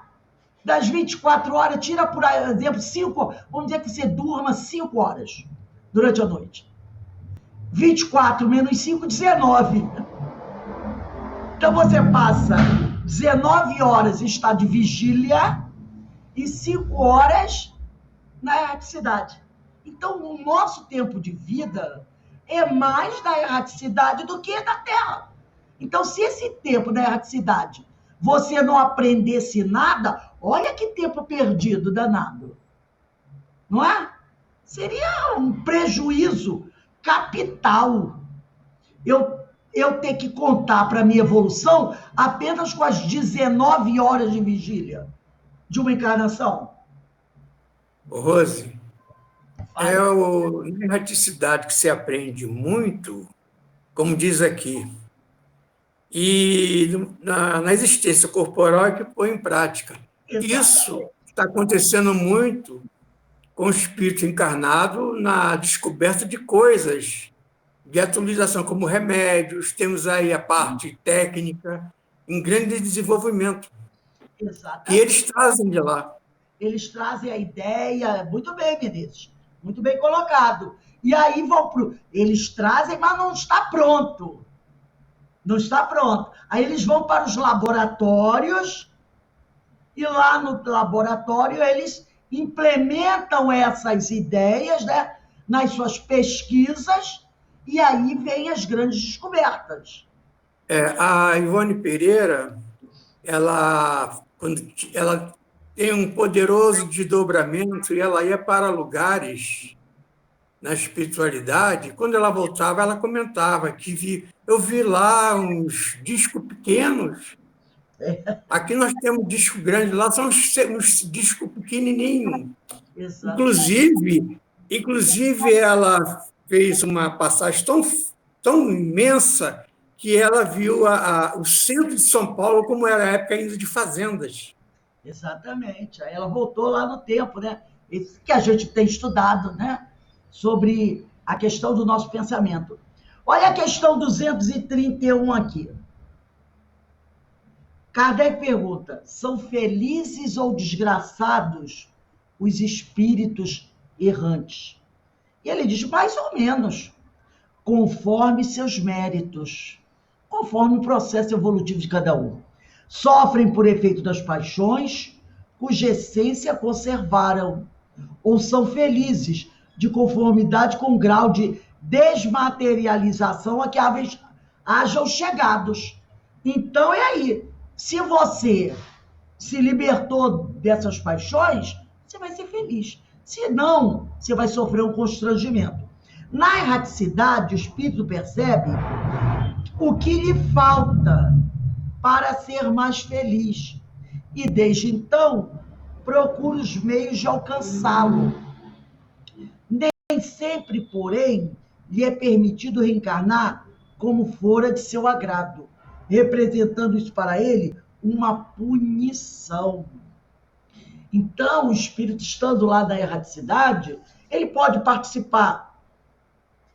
Speaker 1: Das 24 horas, tira, por exemplo, 5, vamos dizer que você durma 5 horas durante a noite. 24 menos 5, 19. Então, você passa 19 horas em estado de vigília e 5 horas na erraticidade. Então, o nosso tempo de vida é mais da erraticidade do que da Terra. Então, se esse tempo da erraticidade você não aprendesse nada, olha que tempo perdido danado. Não é? Seria um prejuízo capital eu ter que contar para a minha evolução apenas com as 19 horas de vigília de uma encarnação.
Speaker 5: Rose, na erraticidade que se aprende muito, como diz aqui, e na existência corporal é que põe em prática. Exatamente. Isso está acontecendo muito com o espírito encarnado na descoberta de coisas de atualização, como remédios, temos aí a parte técnica em grande desenvolvimento. Exatamente. E eles trazem de lá.
Speaker 1: Eles trazem a ideia, muito bem, Vinícius, muito bem colocado. E aí vão eles trazem, mas não está pronto. Não está pronto. Aí eles vão para os laboratórios e lá no laboratório eles implementam essas ideias, né, nas suas pesquisas e aí vêm as grandes descobertas.
Speaker 5: A Ivone Pereira, quando ela tem um poderoso desdobramento e ela ia para lugares na espiritualidade, quando ela voltava, ela comentava que eu vi lá uns discos pequenos. Aqui nós temos disco grande, lá são uns discos pequenininhos. Inclusive, ela fez uma passagem tão imensa que ela viu o centro de São Paulo como era a época ainda de fazendas.
Speaker 1: Exatamente. Aí ela voltou lá no tempo, né? Isso que a gente tem estudado, né? Sobre a questão do nosso pensamento. Olha a questão 231 aqui. Kardec pergunta: são felizes ou desgraçados os espíritos errantes? E ele diz: mais ou menos, conforme seus méritos, conforme o processo evolutivo de cada um. Sofrem por efeito das paixões, cuja essência conservaram, ou são felizes, de conformidade com o grau de desmaterialização a que hajam chegados. Então, é aí. Se você se libertou dessas paixões, você vai ser feliz. Se não, você vai sofrer um constrangimento. Na erraticidade, o espírito percebe o que lhe falta para ser mais feliz. E, desde então, procura os meios de alcançá-lo. Nem sempre, porém, lhe é permitido reencarnar como fora de seu agrado, representando isso para ele uma punição. Então, o espírito, estando lá na erraticidade, ele pode participar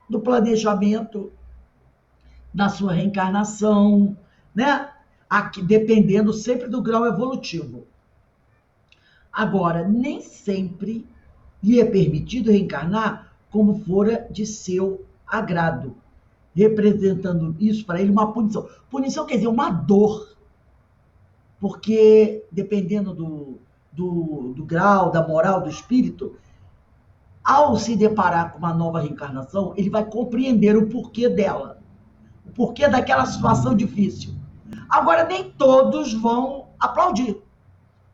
Speaker 1: do planejamento da sua reencarnação, né? Aqui, dependendo sempre do grau evolutivo. Agora, nem sempre lhe é permitido reencarnar como fora de seu agrado, representando isso para ele uma punição. Punição quer dizer uma dor, porque dependendo do grau, da moral do espírito, ao se deparar com uma nova reencarnação, ele vai compreender o porquê dela, o porquê daquela situação difícil. Agora, nem todos vão aplaudir.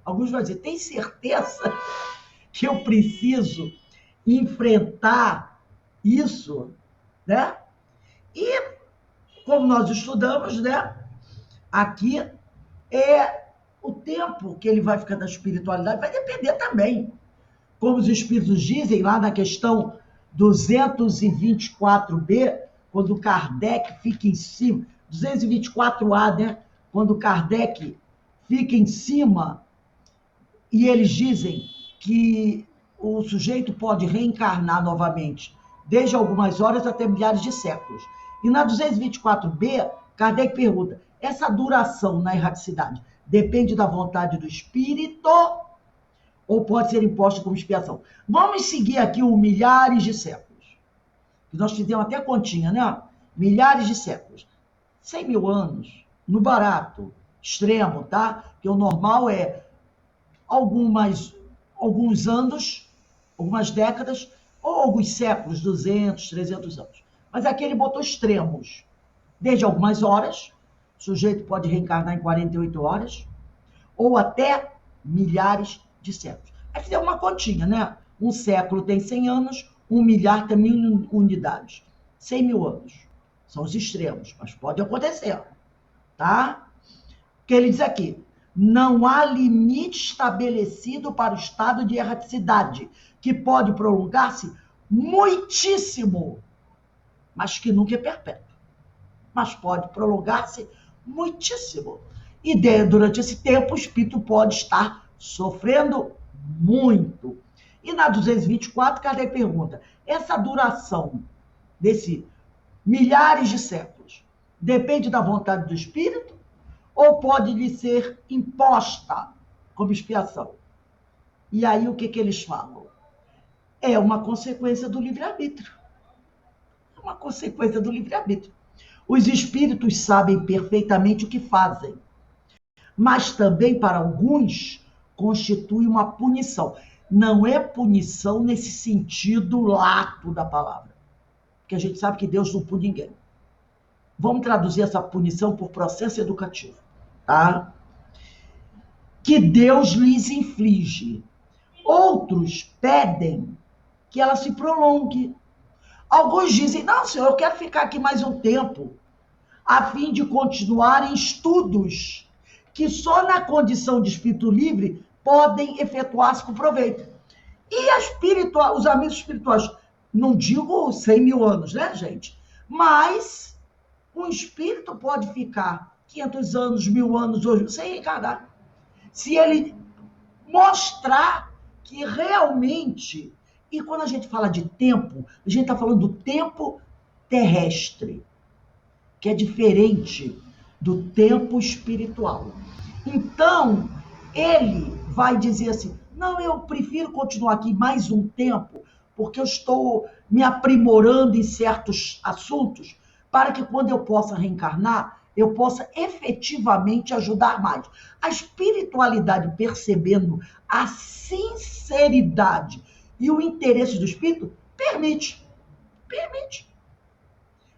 Speaker 1: Alguns vão dizer, tem certeza que eu preciso enfrentar isso, né? E, como nós estudamos, né? Aqui é o tempo que ele vai ficar na espiritualidade, vai depender também. Como os espíritos dizem lá na questão 224b, quando Kardec fica em cima, 224a, né? Quando Kardec fica em cima, e eles dizem que o sujeito pode reencarnar novamente, desde algumas horas até milhares de séculos. E na 224b, Kardec pergunta, essa duração na erraticidade depende da vontade do espírito ou pode ser imposta como expiação? Vamos seguir aqui o milhares de séculos. Nós fizemos até continha, né? Milhares de séculos. 100 mil anos, no barato, extremo, tá? Porque o normal é alguns anos, algumas décadas, ou alguns séculos, 200, 300 anos. Mas aqui ele botou extremos. Desde algumas horas, o sujeito pode reencarnar em 48 horas, ou até milhares de séculos. Aí fizemos uma continha, né? Um século tem 100 anos, 1 milhar tem 1.000 unidades. 100 mil anos. São os extremos, mas pode acontecer. Tá? O que ele diz aqui? Não há limite estabelecido para o estado de erraticidade, que pode prolongar-se muitíssimo, mas que nunca é perpétuo. Mas pode prolongar-se muitíssimo. E durante esse tempo o espírito pode estar sofrendo muito. E na 224, Kardec pergunta, essa duração desse milhares de séculos depende da vontade do espírito ou pode lhe ser imposta como expiação? E aí o que eles falam? É uma consequência do livre-arbítrio. É uma consequência do livre-arbítrio. Os espíritos sabem perfeitamente o que fazem, mas também para alguns constitui uma punição. Não é punição nesse sentido lato da palavra, porque a gente sabe que Deus não pune ninguém. Vamos traduzir essa punição por processo educativo, tá? Que Deus lhes inflige. Outros pedem que ela se prolongue. Alguns dizem, não, senhor, eu quero ficar aqui mais um tempo, a fim de continuar em estudos que só na condição de espírito livre podem efetuar-se com proveito. E os amigos espirituais, não digo 100 mil anos, né, gente? Mas um espírito pode ficar 500 anos, 1000 anos, hoje, sem reencarnar. Se ele mostrar que realmente... E quando a gente fala de tempo, a gente está falando do tempo terrestre, que é diferente do tempo espiritual. Então, ele vai dizer assim, não, eu prefiro continuar aqui mais um tempo, porque eu estou me aprimorando em certos assuntos, para que quando eu possa reencarnar, eu possa efetivamente ajudar mais. A espiritualidade, percebendo a sinceridade e o interesse do espírito, permite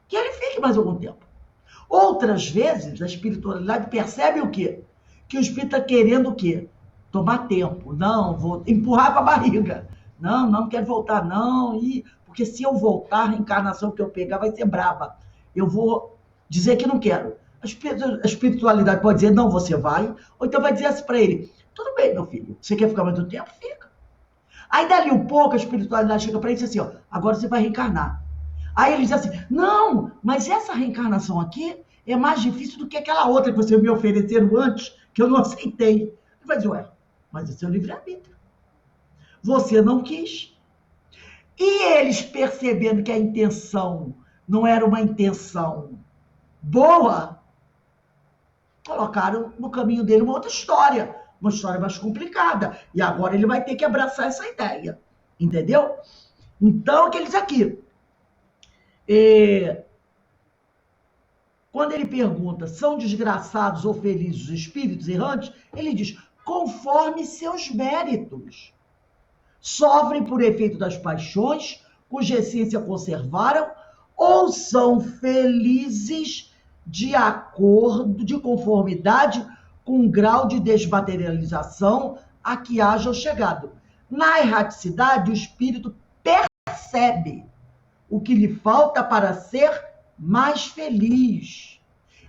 Speaker 1: que ele fique mais algum tempo. Outras vezes, a espiritualidade percebe o quê? Que o espírito está querendo o quê? Tomar tempo. Não, vou empurrar com a barriga. Não quero voltar, não. Porque se eu voltar, a reencarnação que eu pegar vai ser braba. Eu vou dizer que não quero. A espiritualidade pode dizer, não, você vai. Ou então vai dizer assim para ele, tudo bem, meu filho, você quer ficar muito tempo? Fica. Aí dali um pouco a espiritualidade chega para ele e diz assim, ó, agora você vai reencarnar. Aí ele diz assim, não, mas essa reencarnação aqui é mais difícil do que aquela outra que você me ofereceram antes, que eu não aceitei. Ele vai dizer, ué, mas esse é o livre-arbítrio. Você não quis. E eles percebendo que a intenção não era uma intenção boa, colocaram no caminho dele uma outra história, uma história mais complicada. E agora ele vai ter que abraçar essa ideia. Entendeu? Então, aqueles aqui. quando ele pergunta, são desgraçados ou felizes os espíritos errantes, ele diz, conforme seus méritos. Sofrem por efeito das paixões, cuja essência conservaram, ou são felizes de acordo, de conformidade com o grau de desmaterialização a que hajam chegado. Na erraticidade, o espírito percebe o que lhe falta para ser mais feliz.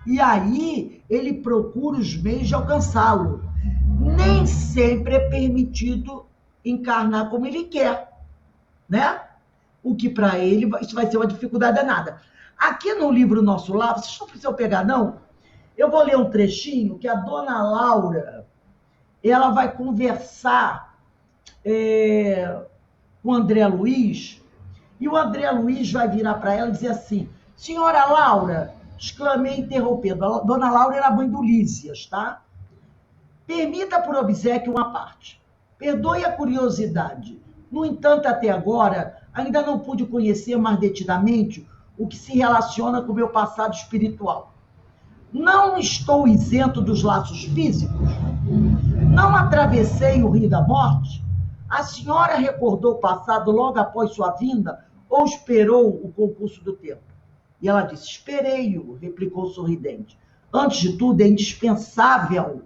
Speaker 1: E aí ele procura os meios de alcançá-lo. Nem sempre é permitido encarnar como ele quer, né? O que para ele isso vai ser uma dificuldade danada. Aqui no livro Nosso Lar, vocês não precisam pegar, não. Eu vou ler um trechinho que a dona Laura, ela vai conversar com o André Luiz, e o André Luiz vai virar para ela e dizer assim, senhora Laura, exclamei interrompendo, a dona Laura era mãe do Lísias, tá? Permita por obséquio uma parte. Perdoe a curiosidade. No entanto, até agora, ainda não pude conhecer mais detidamente o que se relaciona com o meu passado espiritual. Não estou isento dos laços físicos. Não atravessei o rio da morte. A senhora recordou o passado logo após sua vinda ou esperou o concurso do tempo? E ela disse, esperei-o, replicou sorridente. Antes de tudo, é indispensável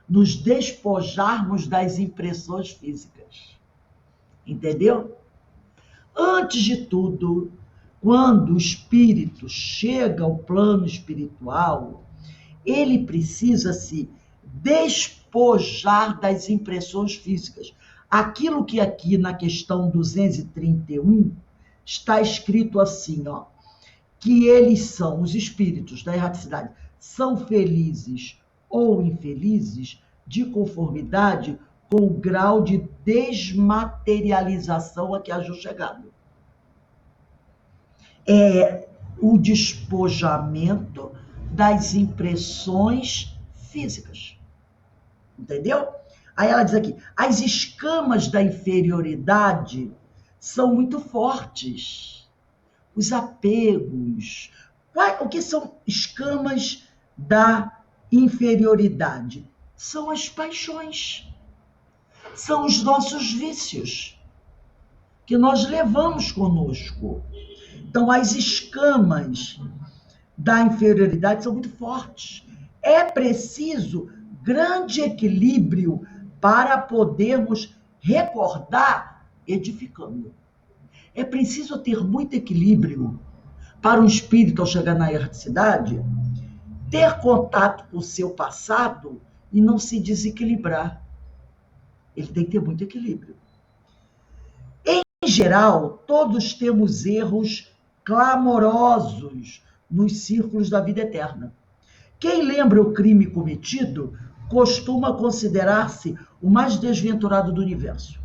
Speaker 1: nos despojarmos das impressões físicas. Entendeu? Antes de tudo, quando o espírito chega ao plano espiritual, ele precisa se despojar das impressões físicas. Aquilo que aqui na questão 231 está escrito assim, ó, que eles são, os espíritos da erraticidade, são felizes ou infelizes de conformidade com o grau de desmaterialização a que hajam chegado. É o despojamento das impressões físicas. Entendeu? Aí ela diz aqui, as escamas da inferioridade são muito fortes. Os apegos. O que são escamas da inferioridade? São as paixões. São os nossos vícios que nós levamos conosco. Então, as escamas da inferioridade são muito fortes. É preciso grande equilíbrio para podermos recordar edificando. É preciso ter muito equilíbrio para um espírito, ao chegar na erraticidade, ter contato com o seu passado e não se desequilibrar. Ele tem que ter muito equilíbrio. Em geral, todos temos erros clamorosos nos círculos da vida eterna. Quem lembra o crime cometido costuma considerar-se o mais desventurado do universo.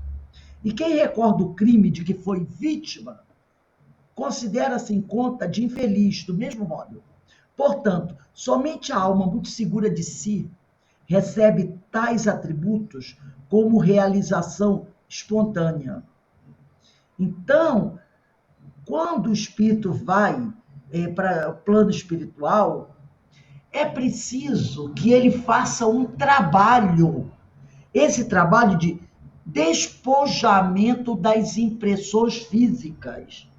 Speaker 1: E quem recorda o crime de que foi vítima considera-se em conta de infeliz, do mesmo modo. Portanto, somente a alma muito segura de si recebe tais atributos como realização espontânea. Então, quando o espírito vai para o plano espiritual, é preciso que ele faça um trabalho, esse trabalho de despojamento das impressões físicas.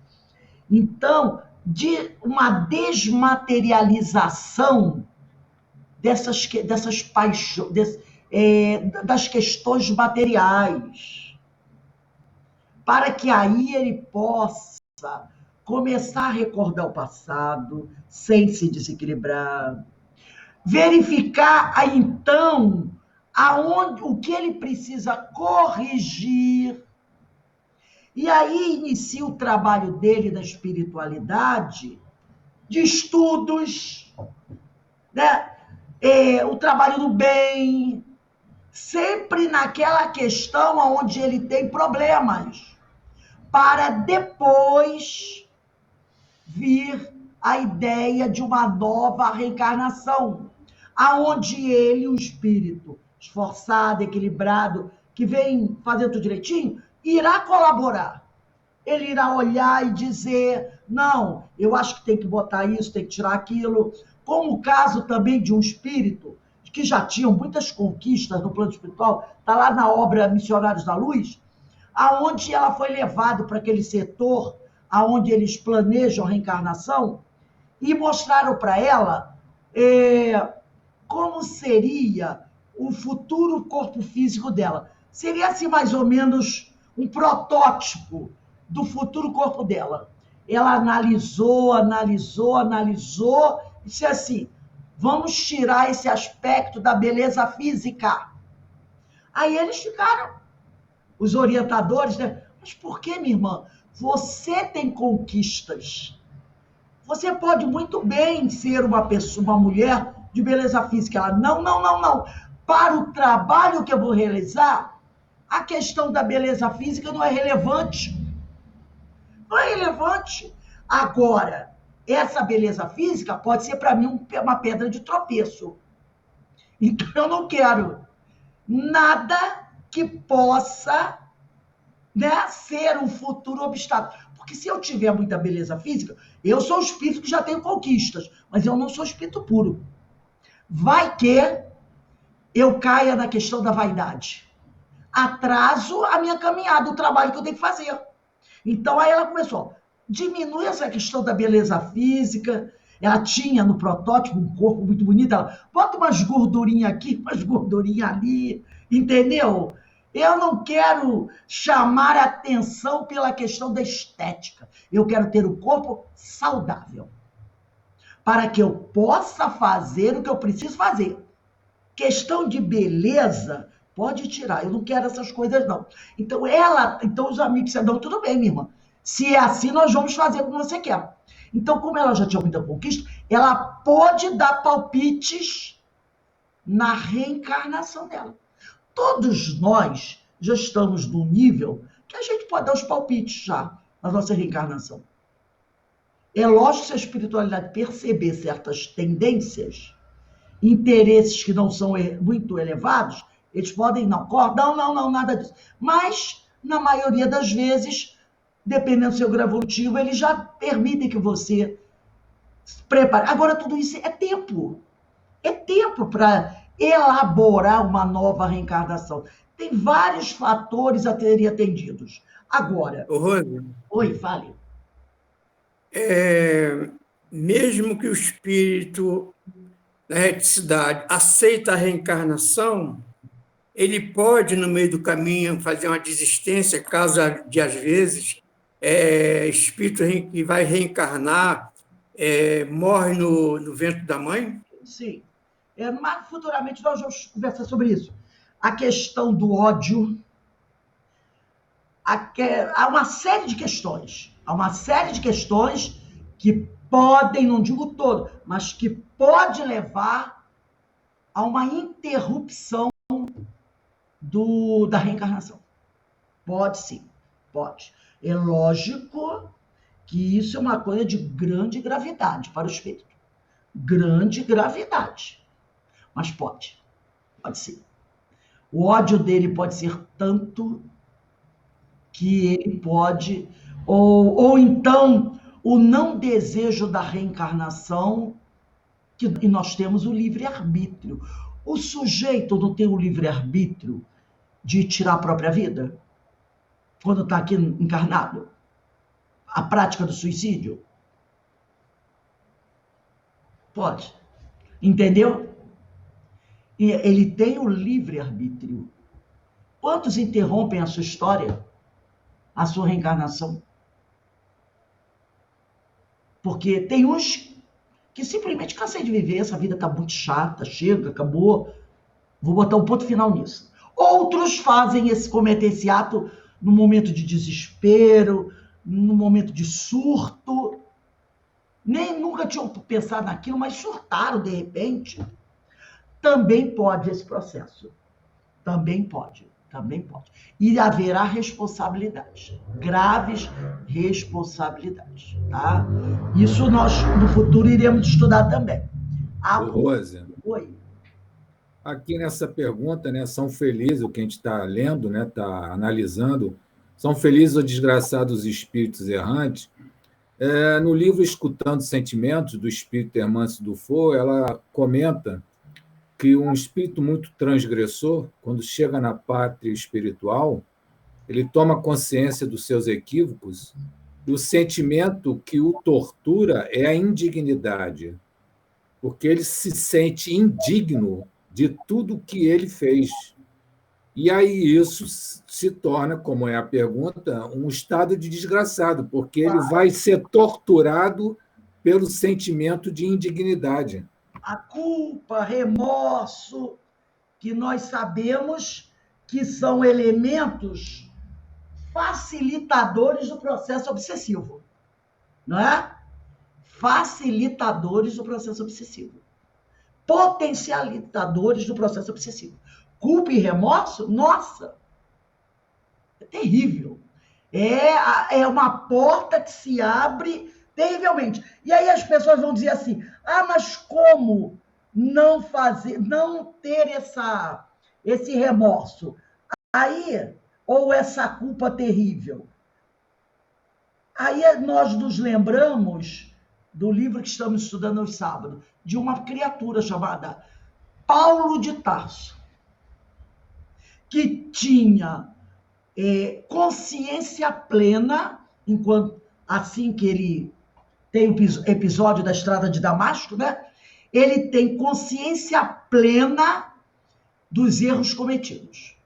Speaker 1: Então, de uma desmaterialização dessas paixões, das questões materiais, para que aí ele possa começar a recordar o passado, sem se desequilibrar, verificar então o que ele precisa corrigir, e aí inicia o trabalho dele na espiritualidade, de estudos, né? O trabalho do bem, sempre naquela questão onde ele tem problemas, para depois vir a ideia de uma nova reencarnação, aonde ele, o espírito esforçado, equilibrado, que vem fazendo tudo direitinho, irá colaborar ele irá olhar e dizer, não, eu acho que tem que botar isso, tem que tirar aquilo. Como o caso também de um espírito que já tinha muitas conquistas no plano espiritual, está lá na obra Missionários da Luz, aonde ela foi levada para aquele setor, aonde eles planejam a reencarnação, e mostraram para ela como seria o futuro corpo físico dela. Seria assim mais ou menos um protótipo do futuro corpo dela. Ela analisou e disse assim, vamos tirar esse aspecto da beleza física. Aí eles ficaram, os orientadores, né? Mas por que, minha irmã? Você tem conquistas. Você pode muito bem ser uma pessoa, uma mulher de beleza física. Ela, não. Para o trabalho que eu vou realizar, a questão da beleza física não é relevante. Não é relevante. Agora, essa beleza física pode ser para mim uma pedra de tropeço. Então, eu não quero nada que possa, né, ser um futuro obstáculo. Porque se eu tiver muita beleza física, eu sou um espírito que já tem conquistas, mas eu não sou espírito puro. Vai que eu caia na questão da vaidade. Atraso a minha caminhada, o trabalho que eu tenho que fazer. Então, aí ela começou, diminui essa questão da beleza física. Ela tinha no protótipo um corpo muito bonito. Ela bota umas gordurinhas aqui, umas gordurinhas ali, entendeu? Eu não quero chamar a atenção pela questão da estética. Eu quero ter um corpo saudável, para que eu possa fazer o que eu preciso fazer. Questão de beleza, pode tirar. Eu não quero essas coisas, não. Então, os amigos disseram, tudo bem, minha irmã. Se é assim, nós vamos fazer como você quer. Então, como ela já tinha muita conquista, ela pôde dar palpites na reencarnação dela. Todos nós já estamos num nível que a gente pode dar os palpites já na nossa reencarnação. É lógico, se a espiritualidade perceber certas tendências, interesses que não são muito elevados, eles podem, não, nada disso. Mas, na maioria das vezes, dependendo do seu grau evolutivo, eles já permitem que você se prepare. Agora, tudo isso é tempo. É tempo para elaborar uma nova reencarnação. Tem vários fatores a serem atendidos. Agora...
Speaker 5: Rose,
Speaker 1: oi, fale.
Speaker 5: Mesmo que o espírito da reticidade aceita a reencarnação, ele pode, no meio do caminho, fazer uma desistência, caso de, às vezes, espírito que vai reencarnar morre no ventre da mãe?
Speaker 1: Sim. Mas futuramente nós vamos conversar sobre isso. A questão do ódio, há uma série de questões. Há uma série de questões que podem, não digo todo, mas que pode levar a uma interrupção da reencarnação. Pode sim, pode. É lógico que isso é uma coisa de grande gravidade para o espírito. Grande gravidade. Mas pode sim. O ódio dele pode ser tanto que ele pode... Ou então, o não desejo da reencarnação, e nós temos o livre-arbítrio. O sujeito não tem o livre-arbítrio de tirar a própria vida? Quando está aqui encarnado? A prática do suicídio? Pode. Entendeu? E ele tem o livre-arbítrio. Quantos interrompem a sua história, a sua reencarnação? Porque tem uns que simplesmente cansei de viver, essa vida está muito chata, chega, acabou, vou botar um ponto final nisso. Outros cometem esse ato no momento de desespero, no momento de surto, nem nunca tinham pensado naquilo, mas surtaram de repente. Também pode esse processo. Também pode. E haverá responsabilidades, graves responsabilidades, tá? Isso nós, no futuro, iremos estudar também.
Speaker 3: Rose,
Speaker 1: oi.
Speaker 3: Aqui nessa pergunta, né, são felizes, o que a gente está lendo, né, está analisando, São felizes ou desgraçados os espíritos errantes. No livro Escutando Sentimentos, do espírito Hermance Dufour, ela comenta que um espírito muito transgressor, quando chega na pátria espiritual, ele toma consciência dos seus equívocos, e o sentimento que o tortura é a indignidade, porque ele se sente indigno de tudo que ele fez. E aí isso se torna, como é a pergunta, um estado de desgraçado, porque ele vai ser torturado pelo sentimento de indignidade.
Speaker 1: A culpa, remorso, que nós sabemos que são elementos facilitadores do processo obsessivo, não é? Facilitadores do processo obsessivo. Potencializadores do processo obsessivo. Culpa e remorso, nossa, é terrível. É uma porta que se abre terrivelmente. E aí as pessoas vão dizer assim, mas como não ter esse remorso? Aí, ou essa culpa terrível? Aí nós nos lembramos do livro que estamos estudando hoje sábado, de uma criatura chamada Paulo de Tarso, que tinha consciência plena, enquanto assim que ele tem o episódio da estrada de Damasco, né? Ele tem consciência plena dos erros cometidos.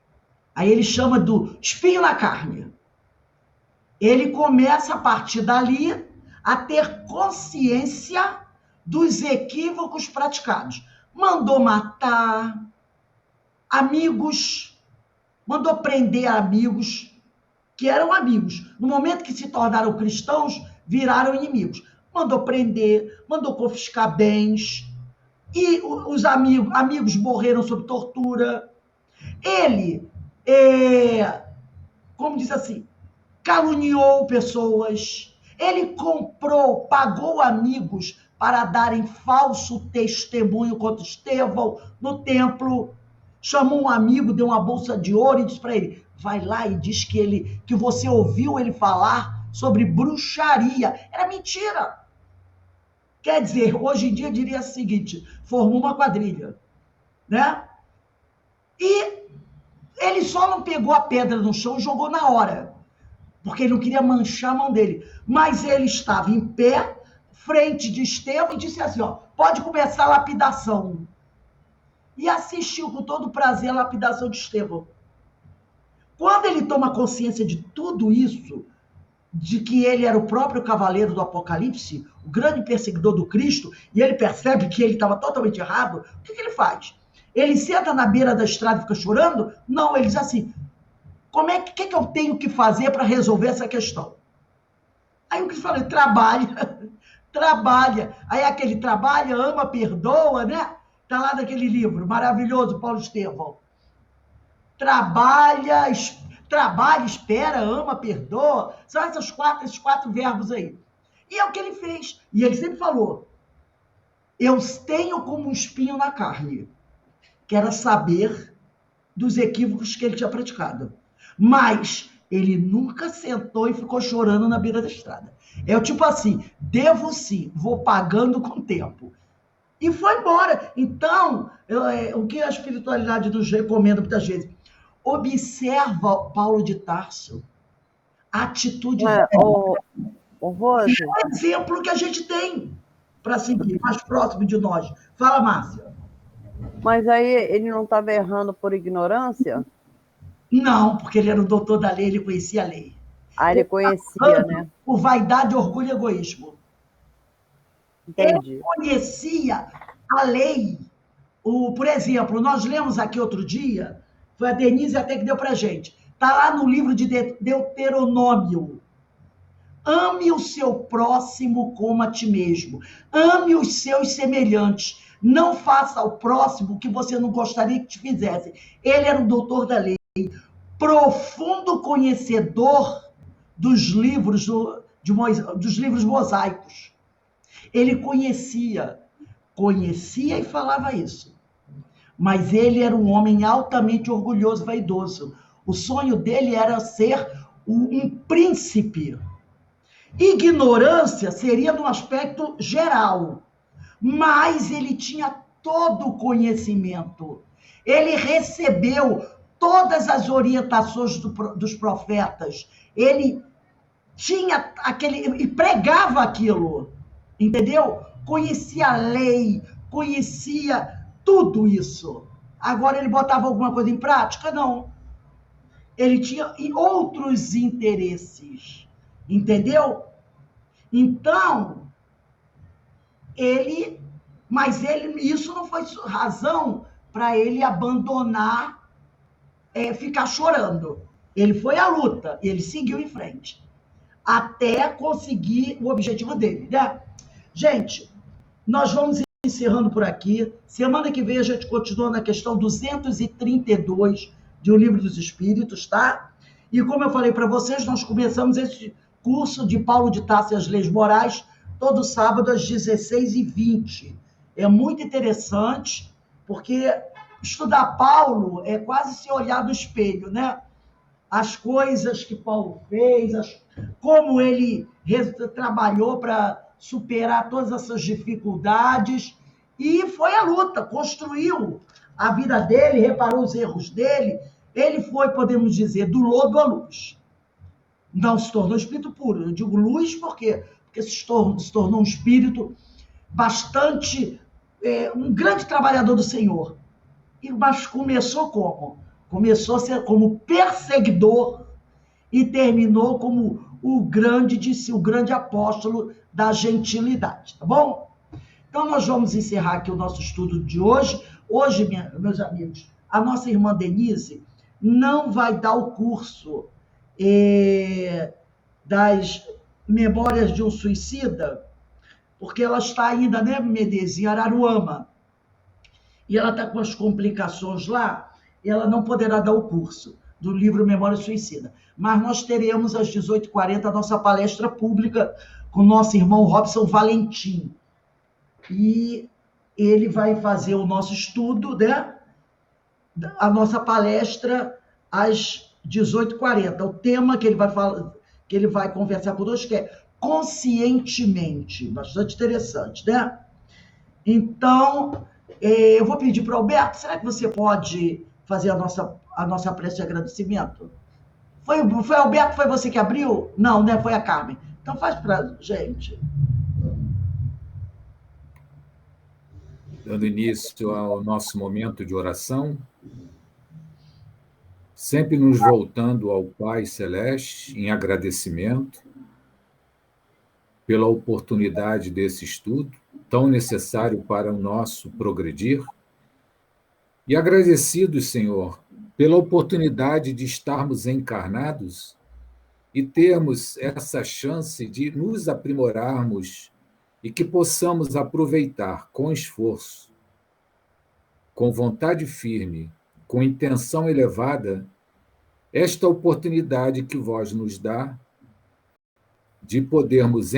Speaker 1: Aí ele chama do espinho na carne. Ele começa, a partir dali, a ter consciência dos equívocos praticados. Mandou matar amigos, mandou prender amigos que eram amigos. No momento que se tornaram cristãos, viraram inimigos. Mandou prender, mandou confiscar bens, e os amigos morreram sob tortura. Ele, como diz assim, caluniou pessoas. Ele pagou amigos para darem falso testemunho contra Estevão no templo. Chamou um amigo, deu uma bolsa de ouro e disse para ele, vai lá e diz que você ouviu ele falar sobre bruxaria. Era mentira. Quer dizer, hoje em dia diria o seguinte, formou uma quadrilha, né? E ele só não pegou a pedra no chão e jogou na hora, porque ele não queria manchar a mão dele. Mas ele estava em pé, frente de Estevão, e disse assim, pode começar a lapidação. E assistiu com todo prazer a lapidação de Estevão. Quando ele toma consciência de tudo isso, de que ele era o próprio cavaleiro do Apocalipse, o grande perseguidor do Cristo, e ele percebe que ele estava totalmente errado, o que ele faz? Ele senta na beira da estrada e fica chorando? Não, ele diz assim, o que eu tenho que fazer para resolver essa questão? Aí o Cristo fala, trabalha. Aí aquele trabalha, ama, perdoa, né? Está lá naquele livro maravilhoso, Paulo Estevão. Trabalha, espera, ama, perdoa. São esses quatro verbos aí. E é o que ele fez. E ele sempre falou, eu tenho como um espinho na carne, que era saber dos equívocos que ele tinha praticado. Mas ele nunca sentou e ficou chorando na beira da estrada. É o tipo assim, devo sim, vou pagando com o tempo. E foi embora. Então, o que a espiritualidade nos recomenda muitas vezes? Observa Paulo de Tarso. A atitude dele.
Speaker 4: Rose,
Speaker 1: é um exemplo que a gente tem para seguir, mais próximo de nós. Fala, Márcia.
Speaker 4: Mas aí ele não estava errando por ignorância?
Speaker 1: Não, porque ele era o doutor da lei, ele conhecia a lei.
Speaker 4: Ele conhecia, né?
Speaker 1: Por vaidade, orgulho e egoísmo.
Speaker 4: Entendi.
Speaker 1: Ele conhecia a lei. Por exemplo, nós lemos aqui outro dia, foi a Denise até que deu para a gente. Está lá no livro de Deuteronômio. Ame o seu próximo como a ti mesmo. Ame os seus semelhantes. Não faça ao próximo o que você não gostaria que te fizesse. Ele era o doutor da lei, profundo conhecedor dos livros mosaicos. Ele conhecia e falava isso. Mas ele era um homem altamente orgulhoso, vaidoso. O sonho dele era ser um príncipe. Ignorância seria no aspecto geral, mas ele tinha todo o conhecimento. Ele recebeu todas as orientações dos profetas. Ele tinha aquele... e pregava aquilo, entendeu? Conhecia a lei, conhecia tudo isso. Agora ele botava alguma coisa em prática? Não. Ele tinha outros interesses, entendeu? Então, isso não foi razão para ele abandonar, ficar chorando. Ele foi à luta, ele seguiu em frente, até conseguir o objetivo dele, né? Gente, nós vamos encerrando por aqui. Semana que vem a gente continua na questão 232 de O Livro dos Espíritos, tá? E como eu falei para vocês, nós começamos esse curso de Paulo de Tarso e as Leis Morais todo sábado às 16h20. É muito interessante, porque estudar Paulo é quase se olhar no espelho, né? As coisas que Paulo fez, como ele trabalhou para superar todas essas dificuldades, e foi a luta, construiu a vida dele, reparou os erros dele. Ele foi, podemos dizer, do lodo à luz. Não se tornou espírito puro. Eu digo luz porque se tornou um espírito bastante... um grande trabalhador do Senhor. Mas começou como? Começou a ser como perseguidor e terminou como o grande apóstolo da gentilidade, tá bom? Então, nós vamos encerrar aqui o nosso estudo de hoje. Hoje, meus amigos, a nossa irmã Denise não vai dar o curso das Memórias de um Suicida, porque ela está ainda, né, Menezes, em Araruama. E ela está com as complicações lá, e ela não poderá dar o curso do livro Memória Suicida. Mas nós teremos às 18h40 a nossa palestra pública com o nosso irmão Robson Valentim. E ele vai fazer o nosso estudo, né? A nossa palestra às 18h40. O tema que ele vai falar, que ele vai conversar conosco é conscientemente. Bastante interessante, né? Então, eu vou pedir para o Alberto, será que você pode fazer a nossa prece de agradecimento? Foi o Alberto, foi você que abriu? Não, né? Foi a Carmen. Então faz para a gente.
Speaker 3: Dando início ao nosso momento de oração, sempre nos voltando ao Pai Celeste em agradecimento pela oportunidade desse estudo, tão necessário para o nosso progredir, e agradecidos, Senhor, pela oportunidade de estarmos encarnados e termos essa chance de nos aprimorarmos e que possamos aproveitar com esforço, com vontade firme, com intenção elevada, esta oportunidade que vós nos dá de podermos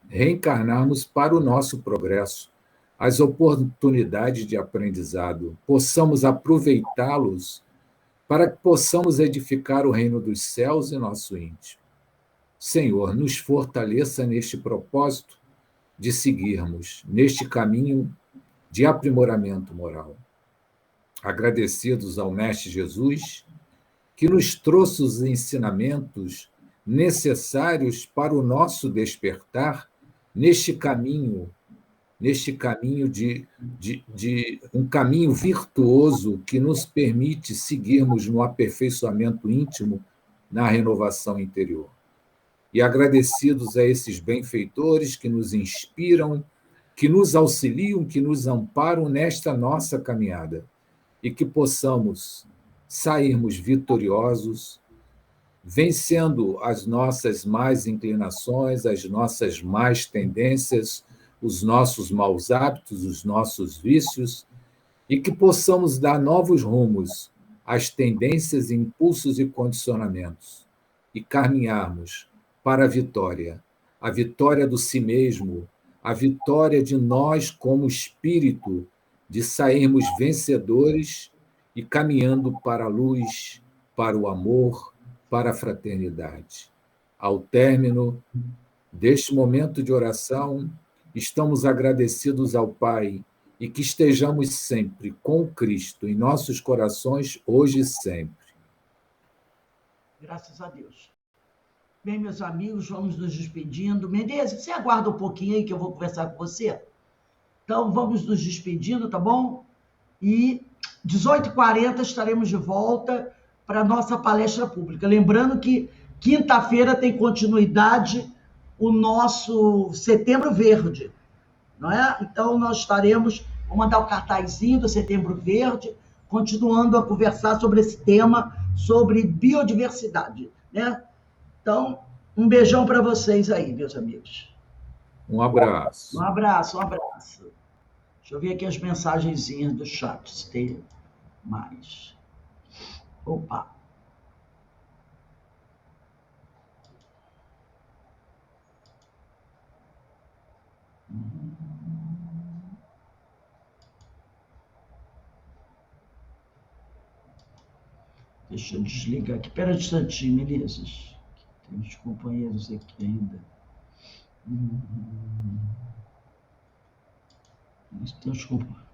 Speaker 3: reencarnarmos para o nosso progresso, as oportunidades de aprendizado, possamos aproveitá-los para que possamos edificar o reino dos céus em nosso íntimo. Senhor, nos fortaleça neste propósito de seguirmos neste caminho de aprimoramento moral. Agradecidos ao Mestre Jesus, que nos trouxe os ensinamentos necessários para o nosso despertar neste caminho de um caminho virtuoso que nos permite seguirmos no aperfeiçoamento íntimo, na renovação interior. E agradecidos a esses benfeitores que nos inspiram, que nos auxiliam, que nos amparam nesta nossa caminhada, e que possamos sairmos vitoriosos, vencendo as nossas más inclinações, as nossas más tendências, os nossos maus hábitos, os nossos vícios, e que possamos dar novos rumos às tendências, impulsos e condicionamentos, e caminharmos para a vitória do si mesmo, a vitória de nós como espírito, de sairmos vencedores e caminhando para a luz, para o amor, para a fraternidade. Ao término deste momento de oração, estamos agradecidos ao Pai e que estejamos sempre com Cristo em nossos corações, hoje e sempre.
Speaker 1: Graças a Deus. Bem, meus amigos, vamos nos despedindo. Menezes, você aguarda um pouquinho aí que eu vou conversar com você? Então, vamos nos despedindo, tá bom? E 18h40 estaremos de volta para a nossa palestra pública. Lembrando que quinta-feira tem continuidade o nosso Setembro Verde, não é? Então, nós estaremos, vou mandar o cartazinho do Setembro Verde, continuando a conversar sobre esse tema, sobre biodiversidade, né? Então, um beijão para vocês aí, meus amigos.
Speaker 3: Um abraço.
Speaker 1: Um abraço, um abraço. Deixa eu ver aqui as mensagenzinhas do chat, se tem mais. Opa. Deixa eu desligar aqui. Espera um instantinho, Menezes. Tem uns companheiros aqui ainda. Tem uns companheiros.